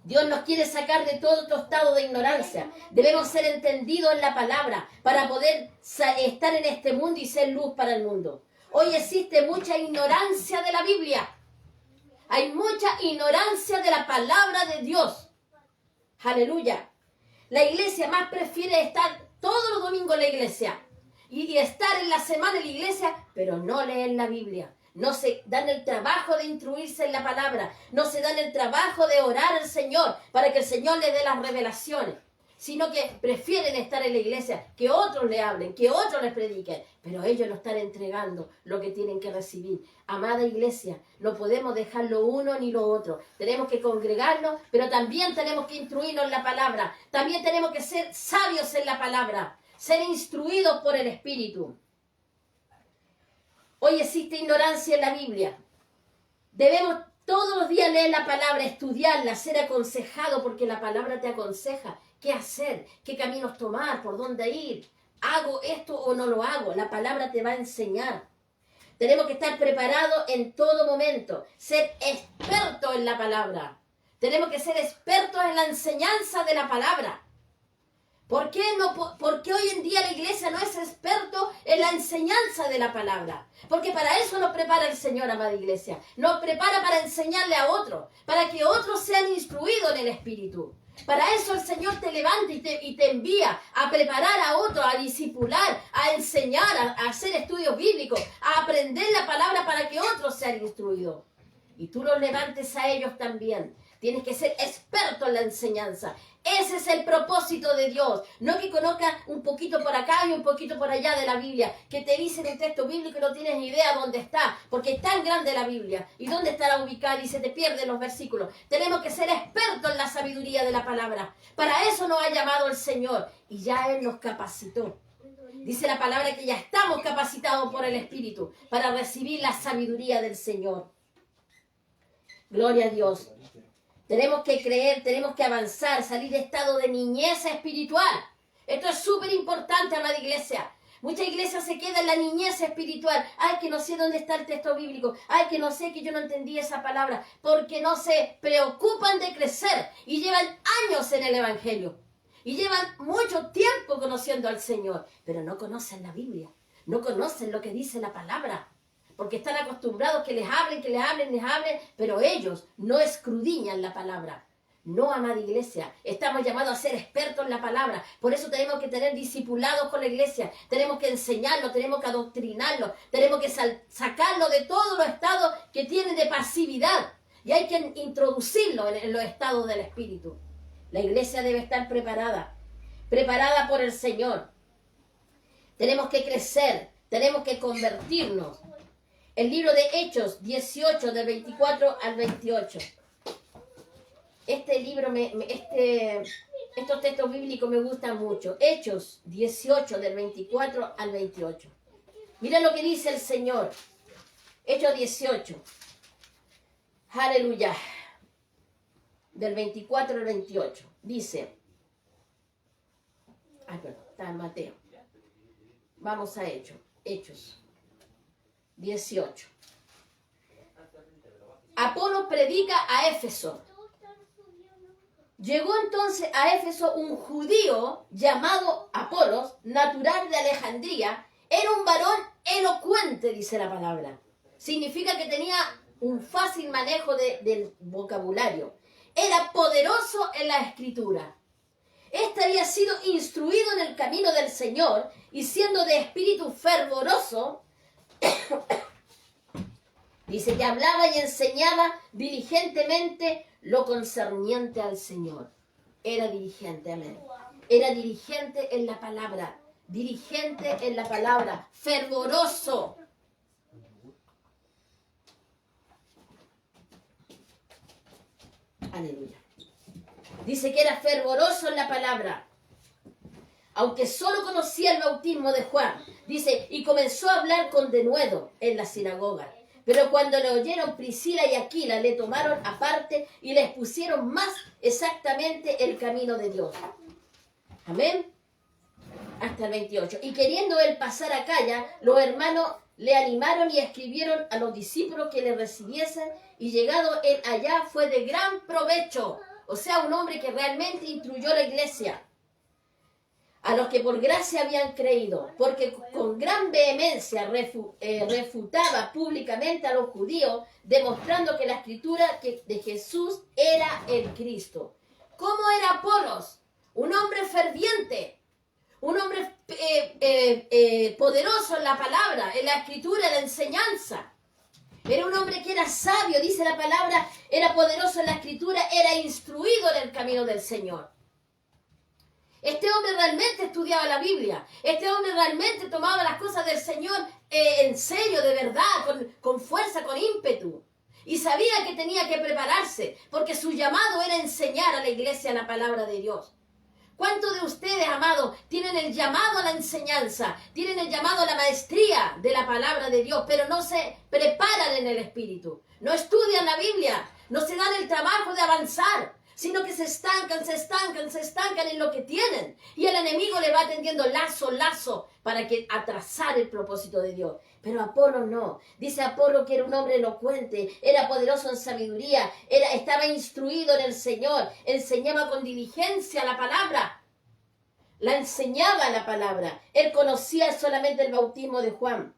A: Dios nos quiere sacar de todo tu estado de ignorancia. Debemos ser entendidos en la palabra para poder estar en este mundo y ser luz para el mundo. Hoy existe mucha ignorancia de la Biblia. Hay mucha ignorancia de la palabra de Dios. Aleluya. La iglesia más prefiere estar todos los domingos en la iglesia y estar en la semana en la iglesia, pero no leer la Biblia. No se dan el trabajo de instruirse en la palabra. No se dan el trabajo de orar al Señor para que el Señor les dé las revelaciones. Sino que prefieren estar en la iglesia, que otros le hablen, que otros les prediquen. Pero ellos no están entregando lo que tienen que recibir. Amada iglesia, no podemos dejar lo uno ni lo otro. Tenemos que congregarnos, pero también tenemos que instruirnos en la palabra. También tenemos que ser sabios en la palabra. Ser instruidos por el Espíritu. Hoy existe ignorancia en la Biblia. Debemos todos los días leer la palabra, estudiarla, ser aconsejado, porque la palabra te aconseja qué hacer, qué caminos tomar, por dónde ir. ¿Hago esto o no lo hago? La palabra te va a enseñar. Tenemos que estar preparados en todo momento, ser expertos en la palabra. Tenemos que ser expertos en la enseñanza de la palabra. ¿Por qué hoy en día la iglesia no es experto en la enseñanza de la palabra? Porque para eso nos prepara el Señor, amada iglesia. Nos prepara para enseñarle a otros, para que otros sean instruidos en el Espíritu. Para eso el Señor te levanta y te envía a preparar a otros, a discipular, a enseñar, a hacer estudios bíblicos, a aprender la palabra para que otros sean instruidos. Y tú los levantes a ellos también. Tienes que ser experto en la enseñanza. Ese es el propósito de Dios. No que conozcas un poquito por acá y un poquito por allá de la Biblia. Que te dicen el texto bíblico y no tienes ni idea dónde está. Porque es tan grande la Biblia. ¿Y dónde estará ubicada? Y se te pierden los versículos. Tenemos que ser expertos en la sabiduría de la palabra. Para eso nos ha llamado el Señor. Y ya Él nos capacitó. Dice la palabra que ya estamos capacitados por el Espíritu para recibir la sabiduría del Señor. Gloria a Dios. Tenemos que creer, tenemos que avanzar, salir de estado de niñez espiritual. Esto es súper importante, amada iglesia. Mucha iglesia se queda en la niñez espiritual. Ay, que no sé dónde está el texto bíblico. Ay, que no sé, que yo no entendí esa palabra. Porque no se preocupan de crecer y llevan años en el Evangelio. Y llevan mucho tiempo conociendo al Señor. Pero no conocen la Biblia. No conocen lo que dice la palabra. Porque están acostumbrados que les hablen, les hablen. Pero ellos no escudriñan la palabra. No, amada iglesia, estamos llamados a ser expertos en la palabra. Por eso tenemos que tener discipulados con la iglesia. Tenemos que enseñarlo, tenemos que adoctrinarlo. Tenemos que sacarlo de todos los estados que tienen de pasividad. Y hay que introducirlo en los estados del Espíritu. La iglesia debe estar preparada por el Señor. Tenemos que crecer, tenemos que convertirnos. El libro de Hechos 18, del 24 al 28. Este libro, estos textos bíblicos me gustan mucho. Hechos 18, del 24 al 28. Mira lo que dice el Señor. Hechos 18. Aleluya. Del 24 al 28. Dice. Ay, perdón, está en Mateo. Vamos a Hechos 18. Apolo predica a Éfeso. Llegó entonces a Éfeso un judío llamado Apolos, natural de Alejandría. Era un varón elocuente, dice la palabra. Significa que tenía un fácil manejo del vocabulario. Era poderoso en la escritura. Este había sido instruido en el camino del Señor y siendo de espíritu fervoroso, dice que hablaba y enseñaba diligentemente lo concerniente al Señor. Era diligente, amén. Era diligente en la palabra. Diligente en la palabra. Fervoroso. Aleluya. Dice que era fervoroso en la palabra. Aunque solo conocía el bautismo de Juan. Dice, y comenzó a hablar con denuedo en la sinagoga. Pero cuando le oyeron Priscila y Aquila, le tomaron aparte y le expusieron más exactamente el camino de Dios. Amén. Hasta el 28. Y queriendo él pasar a Acaya, los hermanos le animaron y escribieron a los discípulos que le recibiesen, y llegado él allá fue de gran provecho. O sea, un hombre que realmente instruyó la iglesia. A los que por gracia habían creído, porque con gran vehemencia refutaba públicamente a los judíos, demostrando que la escritura de Jesús era el Cristo. ¿Cómo era Apolos? Un hombre ferviente, un hombre poderoso en la palabra, en la escritura, en la enseñanza. Era un hombre que era sabio, dice la palabra, era poderoso en la escritura, era instruido en el camino del Señor. Este hombre realmente estudiaba la Biblia. Este hombre realmente tomaba las cosas del Señor en serio, de verdad, con fuerza, con ímpetu. Y sabía que tenía que prepararse, porque su llamado era enseñar a la iglesia la palabra de Dios. ¿Cuántos de ustedes, amados, tienen el llamado a la enseñanza, tienen el llamado a la maestría de la palabra de Dios, pero no se preparan en el Espíritu? No estudian la Biblia, no se dan el trabajo de avanzar, sino que se estancan en lo que tienen. Y el enemigo le va tendiendo lazo para que atrasar el propósito de Dios. Pero Apolo no. Dice Apolo que era un hombre elocuente, era poderoso en sabiduría, estaba instruido en el Señor, enseñaba con diligencia la palabra. La enseñaba la palabra. Él conocía solamente el bautismo de Juan.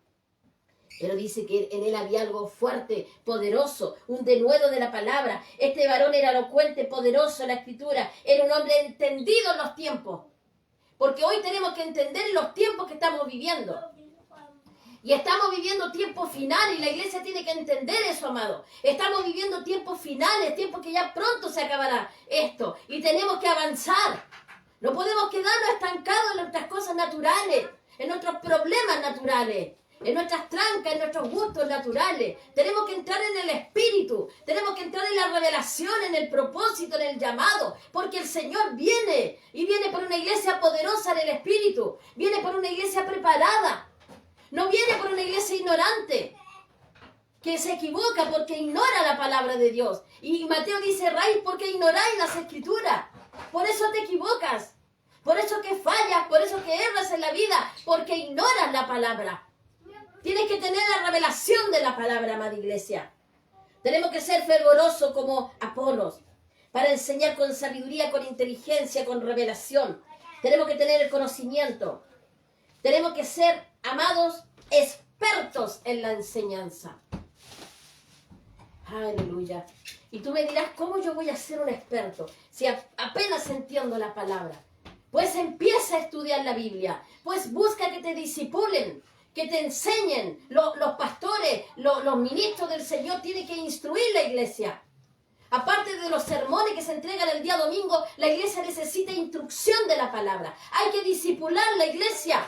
A: Pero dice que en él había algo fuerte, poderoso, un denuedo de la palabra. Este varón era elocuente, poderoso en la escritura. Era un hombre entendido en los tiempos. Porque hoy tenemos que entender los tiempos que estamos viviendo. Y estamos viviendo tiempos finales y la iglesia tiene que entender eso, amado. Estamos viviendo tiempos finales, tiempos que ya pronto se acabará esto. Y tenemos que avanzar. No podemos quedarnos estancados en nuestras cosas naturales, en nuestros problemas naturales, en nuestras trancas, en nuestros gustos naturales. Tenemos que entrar en el Espíritu, tenemos que entrar en la revelación, en el propósito, en el llamado, porque el Señor viene, y viene por una iglesia poderosa en el Espíritu, viene por una iglesia preparada, no viene por una iglesia ignorante, que se equivoca porque ignora la palabra de Dios. Y Mateo dice, raíz, porque ignoráis las Escrituras, por eso te equivocas. Por eso que fallas, por eso que erras en la vida, porque ignoras la palabra. Tienes que tener la revelación de la palabra, amada iglesia. Tenemos que ser fervorosos como Apolos, para enseñar con sabiduría, con inteligencia, con revelación. Tenemos que tener el conocimiento. Tenemos que ser, amados, expertos en la enseñanza. Aleluya. Y tú me dirás, ¿cómo yo voy a ser un experto si apenas entiendo la palabra? Pues empieza a estudiar la Biblia. Pues busca que te disipulen, que te enseñen. Los pastores, los ministros del Señor tienen que instruir la iglesia. Aparte de los sermones que se entregan el día domingo, la iglesia necesita instrucción de la palabra. Hay que disipular la iglesia.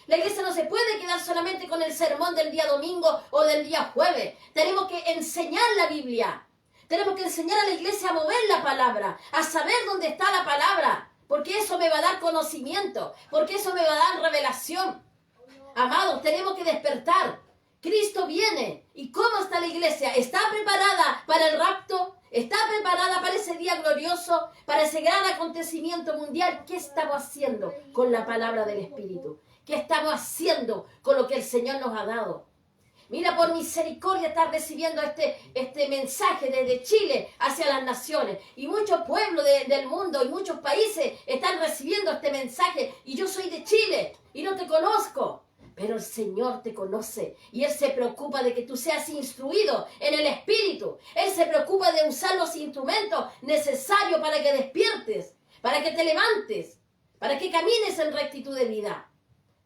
A: La iglesia no se puede quedar solamente con el sermón del día domingo o del día jueves. Tenemos que enseñar la Biblia. Tenemos que enseñar a la iglesia a mover la palabra, a saber dónde está la palabra. Porque eso me va a dar conocimiento, porque eso me va a dar revelación. Amados, tenemos que despertar. Cristo viene. ¿Y cómo está la iglesia? ¿Está preparada para el rapto? ¿Está preparada para ese día glorioso? ¿Para ese gran acontecimiento mundial? ¿Qué estamos haciendo con la palabra del Espíritu? ¿Qué estamos haciendo con lo que el Señor nos ha dado? Mira, por misericordia estás recibiendo este mensaje desde Chile hacia las naciones. Y muchos pueblos del mundo y muchos países están recibiendo este mensaje. Y yo soy de Chile y no te conozco. Pero el Señor te conoce y Él se preocupa de que tú seas instruido en el Espíritu. Él se preocupa de usar los instrumentos necesarios para que despiertes, para que te levantes, para que camines en rectitud de vida.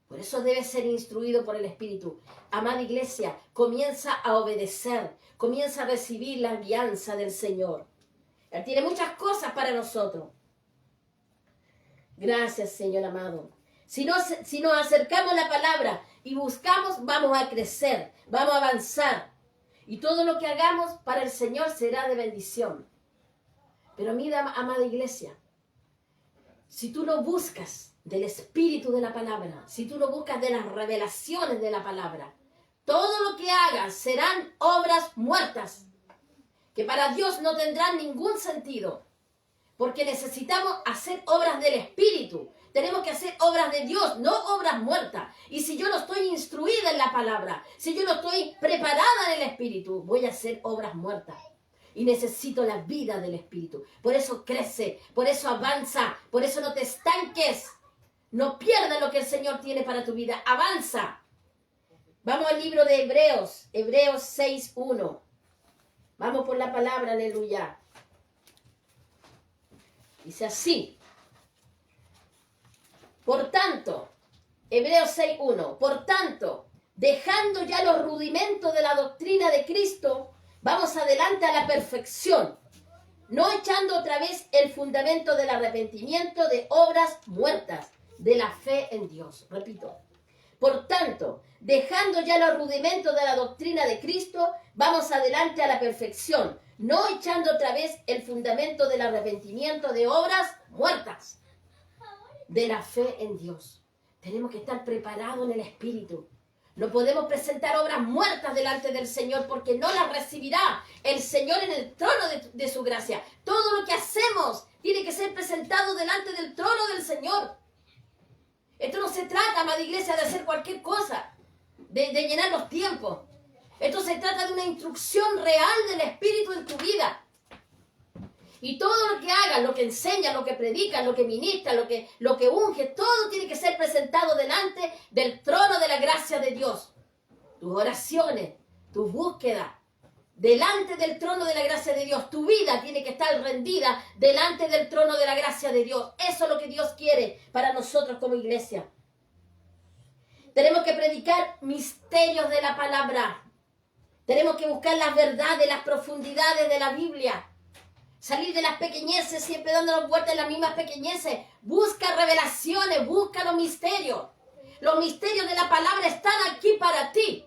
A: Por eso debes ser instruido por el Espíritu. Amada iglesia, comienza a obedecer, comienza a recibir la guianza del Señor. Él tiene muchas cosas para nosotros. Gracias, Señor amado. Si nos acercamos a la palabra y buscamos, vamos a crecer, vamos a avanzar. Y todo lo que hagamos para el Señor será de bendición. Pero mira, amada iglesia, si tú no buscas del espíritu de la palabra, si tú no buscas de las revelaciones de la palabra, todo lo que hagas serán obras muertas, que para Dios no tendrán ningún sentido, porque necesitamos hacer obras del espíritu. Tenemos que hacer obras de Dios, no obras muertas. Y si yo no estoy instruida en la palabra, si yo no estoy preparada en el Espíritu, voy a hacer obras muertas. Y necesito la vida del Espíritu. Por eso crece, por eso avanza, por eso no te estanques. No pierdas lo que el Señor tiene para tu vida. Avanza. Vamos al libro de Hebreos, Hebreos 6:1. Vamos por la palabra, aleluya. Dice así. Por tanto, Hebreos 6:1, por tanto, dejando ya los rudimentos de la doctrina de Cristo, vamos adelante a la perfección, no echando otra vez el fundamento del arrepentimiento de obras muertas, de la fe en Dios. Repito, por tanto, dejando ya los rudimentos de la doctrina de Cristo, vamos adelante a la perfección, no echando otra vez el fundamento del arrepentimiento de obras muertas, de la fe en Dios. Tenemos que estar preparados en el Espíritu. No podemos presentar obras muertas delante del Señor porque no las recibirá el Señor en el trono de su gracia. Todo lo que hacemos tiene que ser presentado delante del trono del Señor. Esto no se trata, amada iglesia, de hacer cualquier cosa, de llenar los tiempos. Esto se trata de una instrucción real del Espíritu en tu vida. Y todo lo que hagas, lo que enseñas, lo que predicas, lo que ministras, lo que unges, todo tiene que ser presentado delante del trono de la gracia de Dios. Tus oraciones, tus búsquedas, delante del trono de la gracia de Dios. Tu vida tiene que estar rendida delante del trono de la gracia de Dios. Eso es lo que Dios quiere para nosotros como iglesia. Tenemos que predicar misterios de la palabra. Tenemos que buscar las verdades, las profundidades de la Biblia. Salir de las pequeñeces, siempre dándonos vueltas en las mismas pequeñeces. Busca revelaciones, busca los misterios. Los misterios de la palabra están aquí para ti.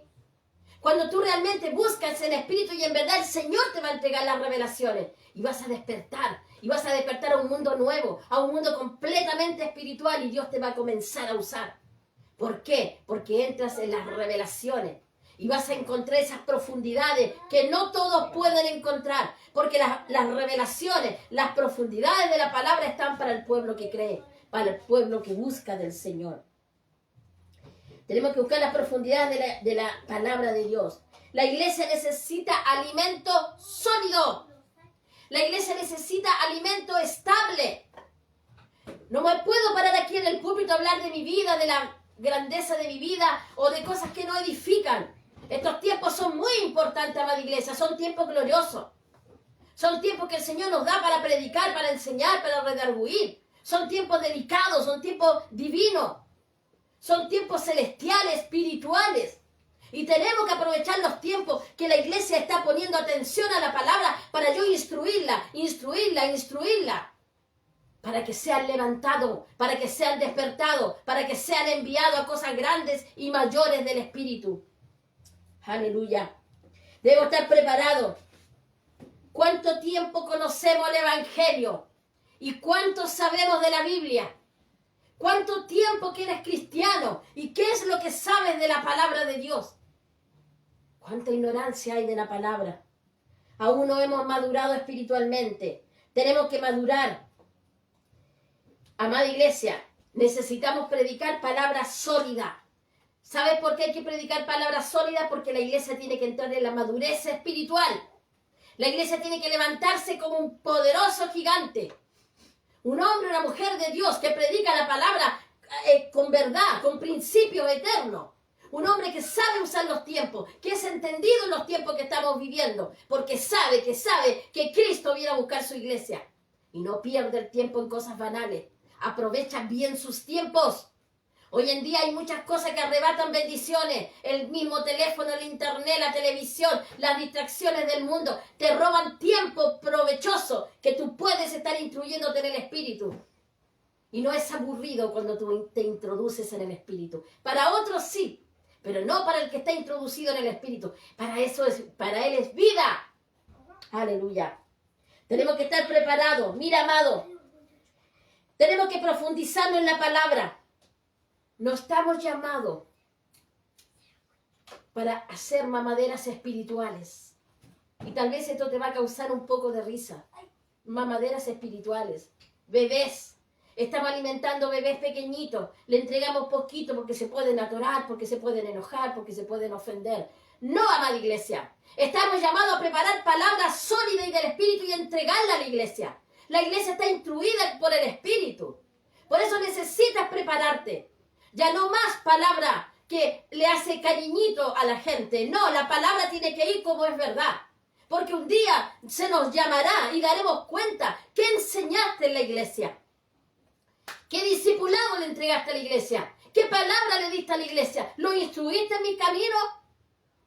A: Cuando tú realmente buscas en espíritu y en verdad, el Señor te va a entregar las revelaciones. Y vas a despertar. Y vas a despertar a un mundo nuevo, a un mundo completamente espiritual. Y Dios te va a comenzar a usar. ¿Por qué? Porque entras en las revelaciones. Y vas a encontrar esas profundidades que no todos pueden encontrar. Porque las revelaciones, las profundidades de la palabra están para el pueblo que cree. para el pueblo que busca del Señor. Tenemos que buscar las profundidades de la palabra de Dios. La iglesia necesita alimento sólido. La iglesia necesita alimento estable. No me puedo parar aquí en el púlpito a hablar de mi vida, de la grandeza de mi vida o de cosas que no edifican. Estos tiempos son muy importantes, amada iglesia. Son tiempos gloriosos. Son tiempos que el Señor nos da para predicar, para enseñar, para redarguir. Son tiempos delicados, son tiempos divinos. Son tiempos celestiales, espirituales. Y tenemos que aprovechar los tiempos que la iglesia está poniendo atención a la palabra para yo instruirla. Para que sean levantados, para que sean despertados, para que sean enviados a cosas grandes y mayores del Espíritu. Aleluya. Debo estar preparado. ¿Cuánto tiempo conocemos el Evangelio? ¿Y cuánto sabemos de la Biblia? ¿Cuánto tiempo que eres cristiano? ¿Y qué es lo que sabes de la palabra de Dios? ¿Cuánta ignorancia hay de la palabra? Aún no hemos madurado espiritualmente. Tenemos que madurar. Amada iglesia, necesitamos predicar palabra sólida. ¿Sabes por qué hay que predicar palabra sólida? Porque la iglesia tiene que entrar en la madurez espiritual. La iglesia tiene que levantarse como un poderoso gigante. Un hombre, una mujer de Dios que predica la palabra con verdad, con principios eternos. Un hombre que sabe usar los tiempos, que es entendido en los tiempos que estamos viviendo, porque sabe que Cristo viene a buscar su iglesia. Y no pierde el tiempo en cosas banales. Aprovecha bien sus tiempos. Hoy en día hay muchas cosas que arrebatan bendiciones. El mismo teléfono, el internet, la televisión, las distracciones del mundo te roban tiempo provechoso que tú puedes estar instruyéndote en el Espíritu. Y no es aburrido cuando tú te introduces en el Espíritu. Para otros sí, pero no para el que está introducido en el Espíritu. Para él es vida. Aleluya. Tenemos que estar preparados. Mira, amado, tenemos que profundizarnos en la palabra. No estamos llamados para hacer mamaderas espirituales. Y tal vez esto te va a causar un poco de risa. Mamaderas espirituales. Bebés. Estamos alimentando bebés pequeñitos. Le entregamos poquito porque se pueden atorar, porque se pueden enojar, porque se pueden ofender. No, amada iglesia. Estamos llamados a preparar palabras sólidas y del Espíritu y entregarla a la iglesia. La iglesia está instruida por el Espíritu. Por eso necesitas prepararte. Ya no más palabra que le hace cariñito a la gente. No, la palabra tiene que ir como es verdad. Porque un día se nos llamará y daremos cuenta qué enseñaste en la iglesia. ¿Qué discipulado le entregaste a la iglesia? ¿Qué palabra le diste a la iglesia? ¿Lo instruiste en mi camino?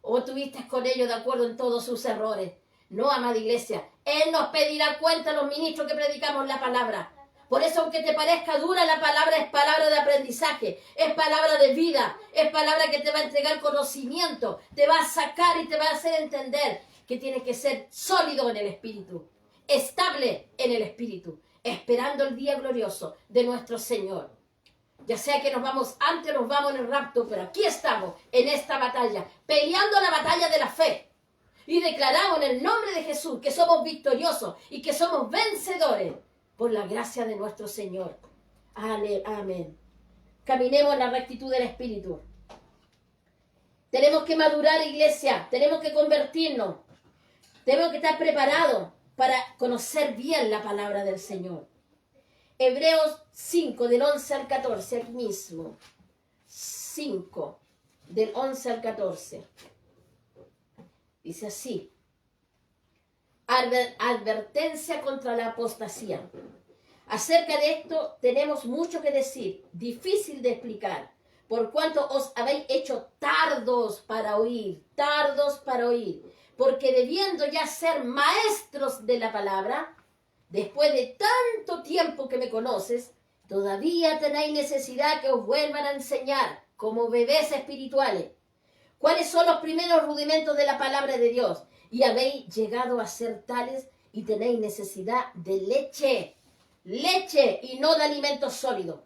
A: ¿O estuviste con ellos de acuerdo en todos sus errores? No, amada iglesia. Él nos pedirá cuenta a los ministros que predicamos la palabra. Por eso, aunque te parezca dura, la palabra es palabra de aprendizaje, es palabra de vida, es palabra que te va a entregar conocimiento, te va a sacar y te va a hacer entender que tienes que ser sólido en el Espíritu, estable en el Espíritu, esperando el día glorioso de nuestro Señor. Ya sea que nos vamos antes o nos vamos en el rapto, pero aquí estamos, en esta batalla, peleando la batalla de la fe. Y declaramos en el nombre de Jesús que somos victoriosos y que somos vencedores. Por la gracia de nuestro Señor. Amén. Caminemos en la rectitud del Espíritu. Tenemos que madurar, iglesia. Tenemos que convertirnos. Tenemos que estar preparados para conocer bien la palabra del Señor. Hebreos 5, del 11 al 14, aquí mismo. 5, del 11 al 14. Dice así. Advertencia contra la apostasía. Acerca de esto tenemos mucho que decir, difícil de explicar, por cuanto os habéis hecho tardos para oír, porque debiendo ya ser maestros de la palabra, después de tanto tiempo que me conoces, todavía tenéis necesidad que os vuelvan a enseñar, como bebés espirituales, cuáles son los primeros rudimentos de la palabra de Dios. Y habéis llegado a ser tales y tenéis necesidad de leche y no de alimento sólido.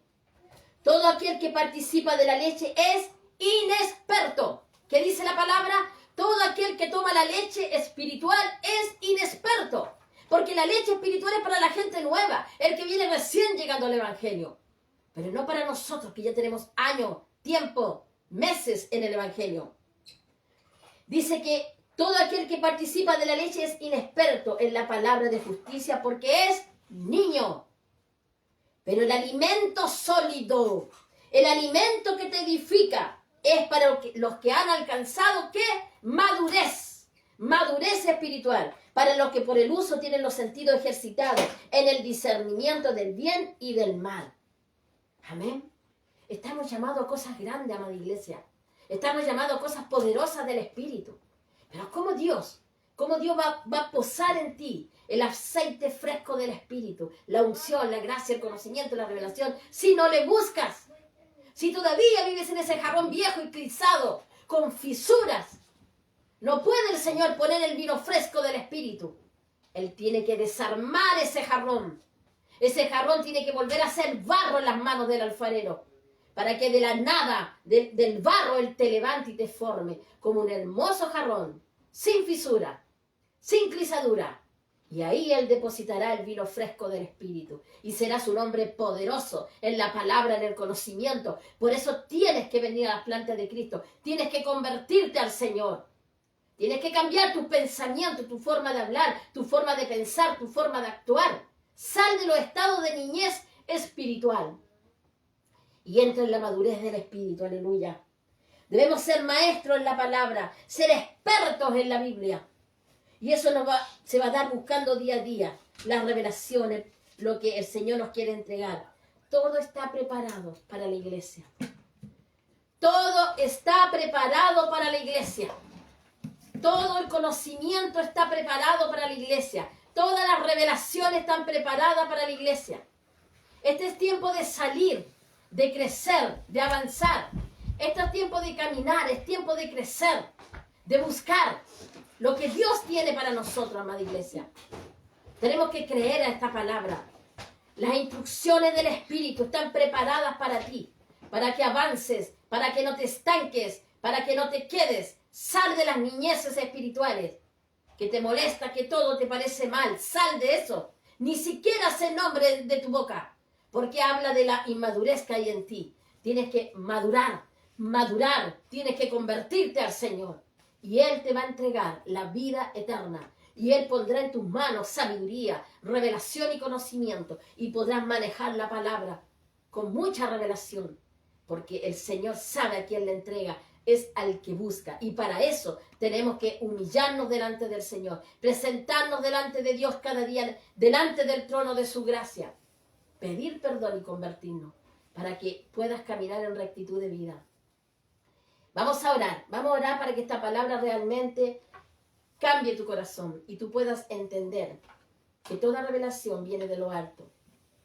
A: Todo aquel que participa de la leche es inexperto. ¿Qué dice la palabra? Todo aquel que toma la leche espiritual es inexperto. Porque la leche espiritual es para la gente nueva, el que viene recién llegando al Evangelio. pero no para nosotros que ya tenemos años, tiempo, meses en el Evangelio. Dice que todo aquel que participa de la leche es inexperto en la palabra de justicia porque es niño. Pero el alimento sólido, el alimento que te edifica, es para los que han alcanzado, ¿qué? Madurez. Madurez espiritual. Para los que por el uso tienen los sentidos ejercitados en el discernimiento del bien y del mal. Amén. Estamos llamados a cosas grandes, amada iglesia. Estamos llamados a cosas poderosas del Espíritu. Pero ¿cómo Dios va a posar en ti el aceite fresco del Espíritu, la unción, la gracia, el conocimiento, la revelación, si no le buscas? Si todavía vives en ese jarrón viejo y crisado, con fisuras, no puede el Señor poner el vino fresco del Espíritu. Él tiene que desarmar ese jarrón. Ese jarrón tiene que volver a ser barro en las manos del alfarero, para que de la nada, del barro, Él te levante y te forme como un hermoso jarrón, sin fisura, sin clisadura. Y ahí Él depositará el vino fresco del Espíritu. Y serás un hombre poderoso en la palabra, en el conocimiento. Por eso tienes que venir a las plantas de Cristo. Tienes que convertirte al Señor. Tienes que cambiar tus pensamientos, tu forma de hablar, tu forma de pensar, tu forma de actuar. Sal de los estados de niñez espiritual. Y entra en la madurez del Espíritu, aleluya. Debemos ser maestros en la palabra, ser expertos en la Biblia. Y eso se va a dar buscando día a día las revelaciones, lo que el Señor nos quiere entregar. Todo está preparado para la iglesia. Todo está preparado para la iglesia. Todo el conocimiento está preparado para la iglesia. Todas las revelaciones están preparadas para la iglesia. Este es tiempo de salir, de crecer, de avanzar. Este es tiempo de caminar, es tiempo de crecer, de buscar lo que Dios tiene para nosotros, amada iglesia. Tenemos que creer a esta palabra. Las instrucciones del Espíritu están preparadas para ti, para que avances, para que no te estanques, para que no te quedes. Sal de las niñeces espirituales, que te molesta, que todo te parece mal. Sal de eso. Ni siquiera se nombre de tu boca, porque habla de la inmadurez que hay en ti. Tienes que madurar, tienes que convertirte al Señor. Y Él te va a entregar la vida eterna. Y Él pondrá en tus manos sabiduría, revelación y conocimiento. Y podrás manejar la palabra con mucha revelación. Porque el Señor sabe a quién le entrega. Es al que busca. Y para eso tenemos que humillarnos delante del Señor. Presentarnos delante de Dios cada día, delante del trono de su gracia. Pedir perdón y convertirnos. Para que puedas caminar en rectitud de vida. Vamos a orar para que esta palabra realmente cambie tu corazón y tú puedas entender que toda revelación viene de lo alto,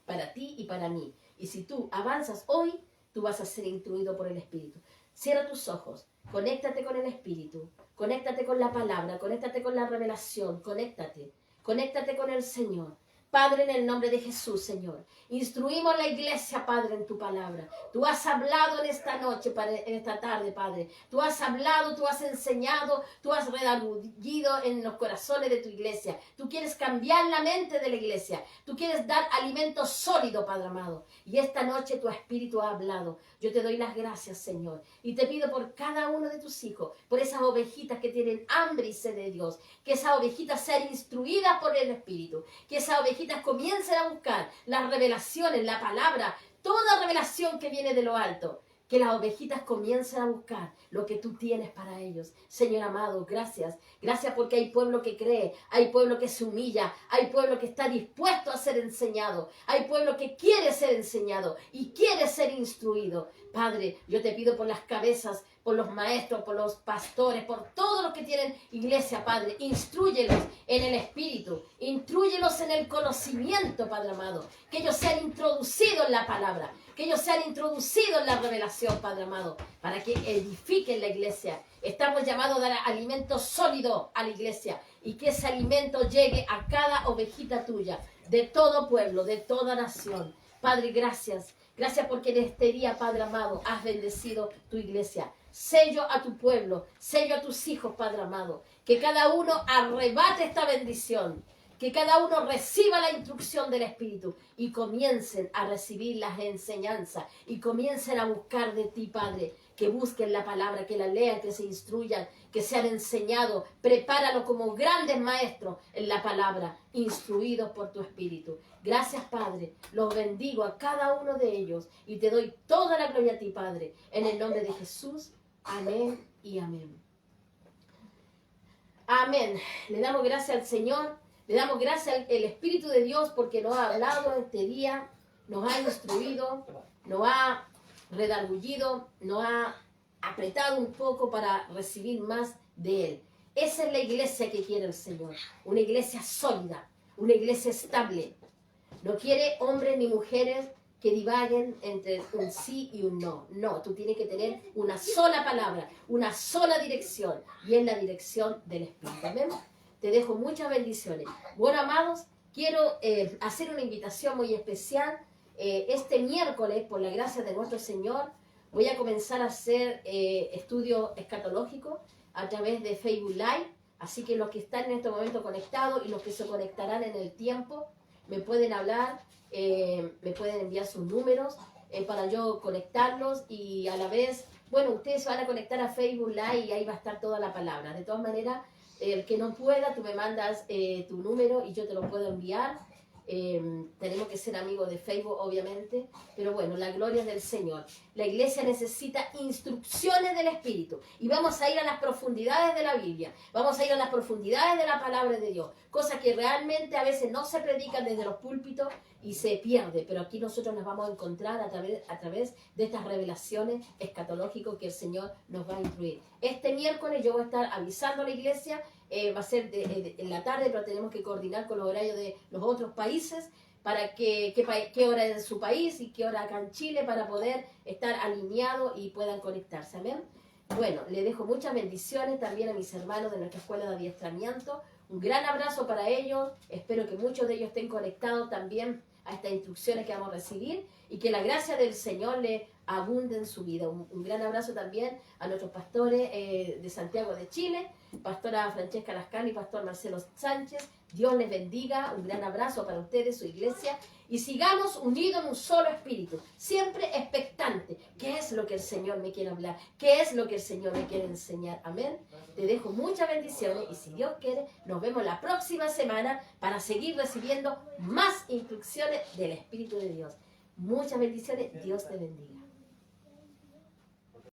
A: para ti y para mí. Y si tú avanzas hoy, tú vas a ser instruido por el Espíritu. Cierra tus ojos, conéctate con el Espíritu, conéctate con la palabra, conéctate con la revelación, conéctate con el Señor. Padre, en el nombre de Jesús, Señor, instruimos la iglesia, Padre, en tu palabra. Tú has hablado en esta noche, Padre, en esta tarde, Padre. Tú has hablado, tú has enseñado, tú has redarguido en los corazones de tu iglesia. Tú quieres cambiar la mente de la iglesia. Tú quieres dar alimento sólido, Padre amado. Y esta noche tu Espíritu ha hablado. Yo te doy las gracias, Señor. Y te pido por cada uno de tus hijos, por esas ovejitas que tienen hambre y sed de Dios. Que esas ovejitas sean instruidas por el Espíritu. Que esas ovejitas comiencen a buscar las revelaciones, la palabra, toda revelación que viene de lo alto. Que las ovejitas comiencen a buscar lo que tú tienes para ellos. Señor amado, gracias. Gracias porque hay pueblo que cree, hay pueblo que se humilla, hay pueblo que está dispuesto a ser enseñado, hay pueblo que quiere ser enseñado y quiere ser instruido. Padre, yo te pido por las cabezas, por los maestros, por los pastores, por todos los que tienen iglesia, Padre. Instrúyelos en el Espíritu, instrúyelos en el conocimiento, Padre amado. Que ellos sean introducidos en la palabra, que ellos sean introducidos en la revelación, Padre amado, para que edifiquen la iglesia. Estamos llamados a dar alimento sólido a la iglesia y que ese alimento llegue a cada ovejita tuya, de todo pueblo, de toda nación. Padre, gracias. Gracias porque en este día, Padre amado, has bendecido tu iglesia. Sello a tu pueblo, sello a tus hijos, Padre amado. Que cada uno arrebate esta bendición. que cada uno reciba la instrucción del Espíritu y comiencen a recibir las enseñanzas y comiencen a buscar de ti, Padre, que busquen la palabra, que la lean, que se instruyan, que sean enseñados. Prepáralos como grandes maestros en la palabra, instruidos por tu Espíritu. Gracias, Padre. Los bendigo a cada uno de ellos y te doy toda la gloria a ti, Padre. En el nombre de Jesús. Amén y amén. Amén. Le damos gracias al Señor. Le damos gracias al Espíritu de Dios porque nos ha hablado este día, nos ha instruido, nos ha redargullido, nos ha apretado un poco para recibir más de Él. Esa es la iglesia que quiere el Señor. Una iglesia sólida, una iglesia estable. No quiere hombres ni mujeres que divaguen entre un sí y un no. No, tú tienes que tener una sola palabra, una sola dirección, y es la dirección del Espíritu. Amén. Te dejo muchas bendiciones. Bueno, amados, quiero hacer una invitación muy especial. Este miércoles, por la gracia de nuestro Señor, voy a comenzar a hacer estudio escatológico a través de Facebook Live. Así que los que están en este momento conectados y los que se conectarán en el tiempo, me pueden hablar, me pueden enviar sus números para yo conectarlos y a la vez, bueno, ustedes se van a conectar a Facebook Live y ahí va a estar toda la palabra. De todas maneras, el que no pueda, tú me mandas tu número y yo te lo puedo enviar. Tenemos que ser amigos de Facebook, obviamente, pero bueno, la gloria es del Señor. La iglesia necesita instrucciones del Espíritu y vamos a ir a las profundidades de la Biblia, vamos a ir a las profundidades de la palabra de Dios, cosas que realmente a veces no se predican desde los púlpitos y se pierde, pero aquí nosotros nos vamos a encontrar a través de estas revelaciones escatológicas que el Señor nos va a instruir. Este miércoles yo voy a estar avisando a la iglesia. Va a ser en la tarde, pero tenemos que coordinar con los horarios de los otros países para qué hora es su país y qué hora acá en Chile para poder estar alineados y puedan conectarse. Amén. Bueno, le dejo muchas bendiciones también a mis hermanos de nuestra escuela de adiestramiento. Un gran abrazo para ellos. Espero que muchos de ellos estén conectados también a estas instrucciones que vamos a recibir y que la gracia del Señor le abunde en su vida. Un gran abrazo también a nuestros pastores de Santiago de Chile, pastora Francesca Lascani y pastor Marcelo Sánchez. Dios les bendiga, un gran abrazo para ustedes, su iglesia, y sigamos unidos en un solo espíritu, siempre expectante. ¿Qué es lo que el Señor me quiere hablar? ¿Qué es lo que el Señor me quiere enseñar? Amén. Te dejo muchas bendiciones y si Dios quiere, nos vemos la próxima semana para seguir recibiendo más instrucciones del Espíritu de Dios. Muchas bendiciones, Dios te bendiga.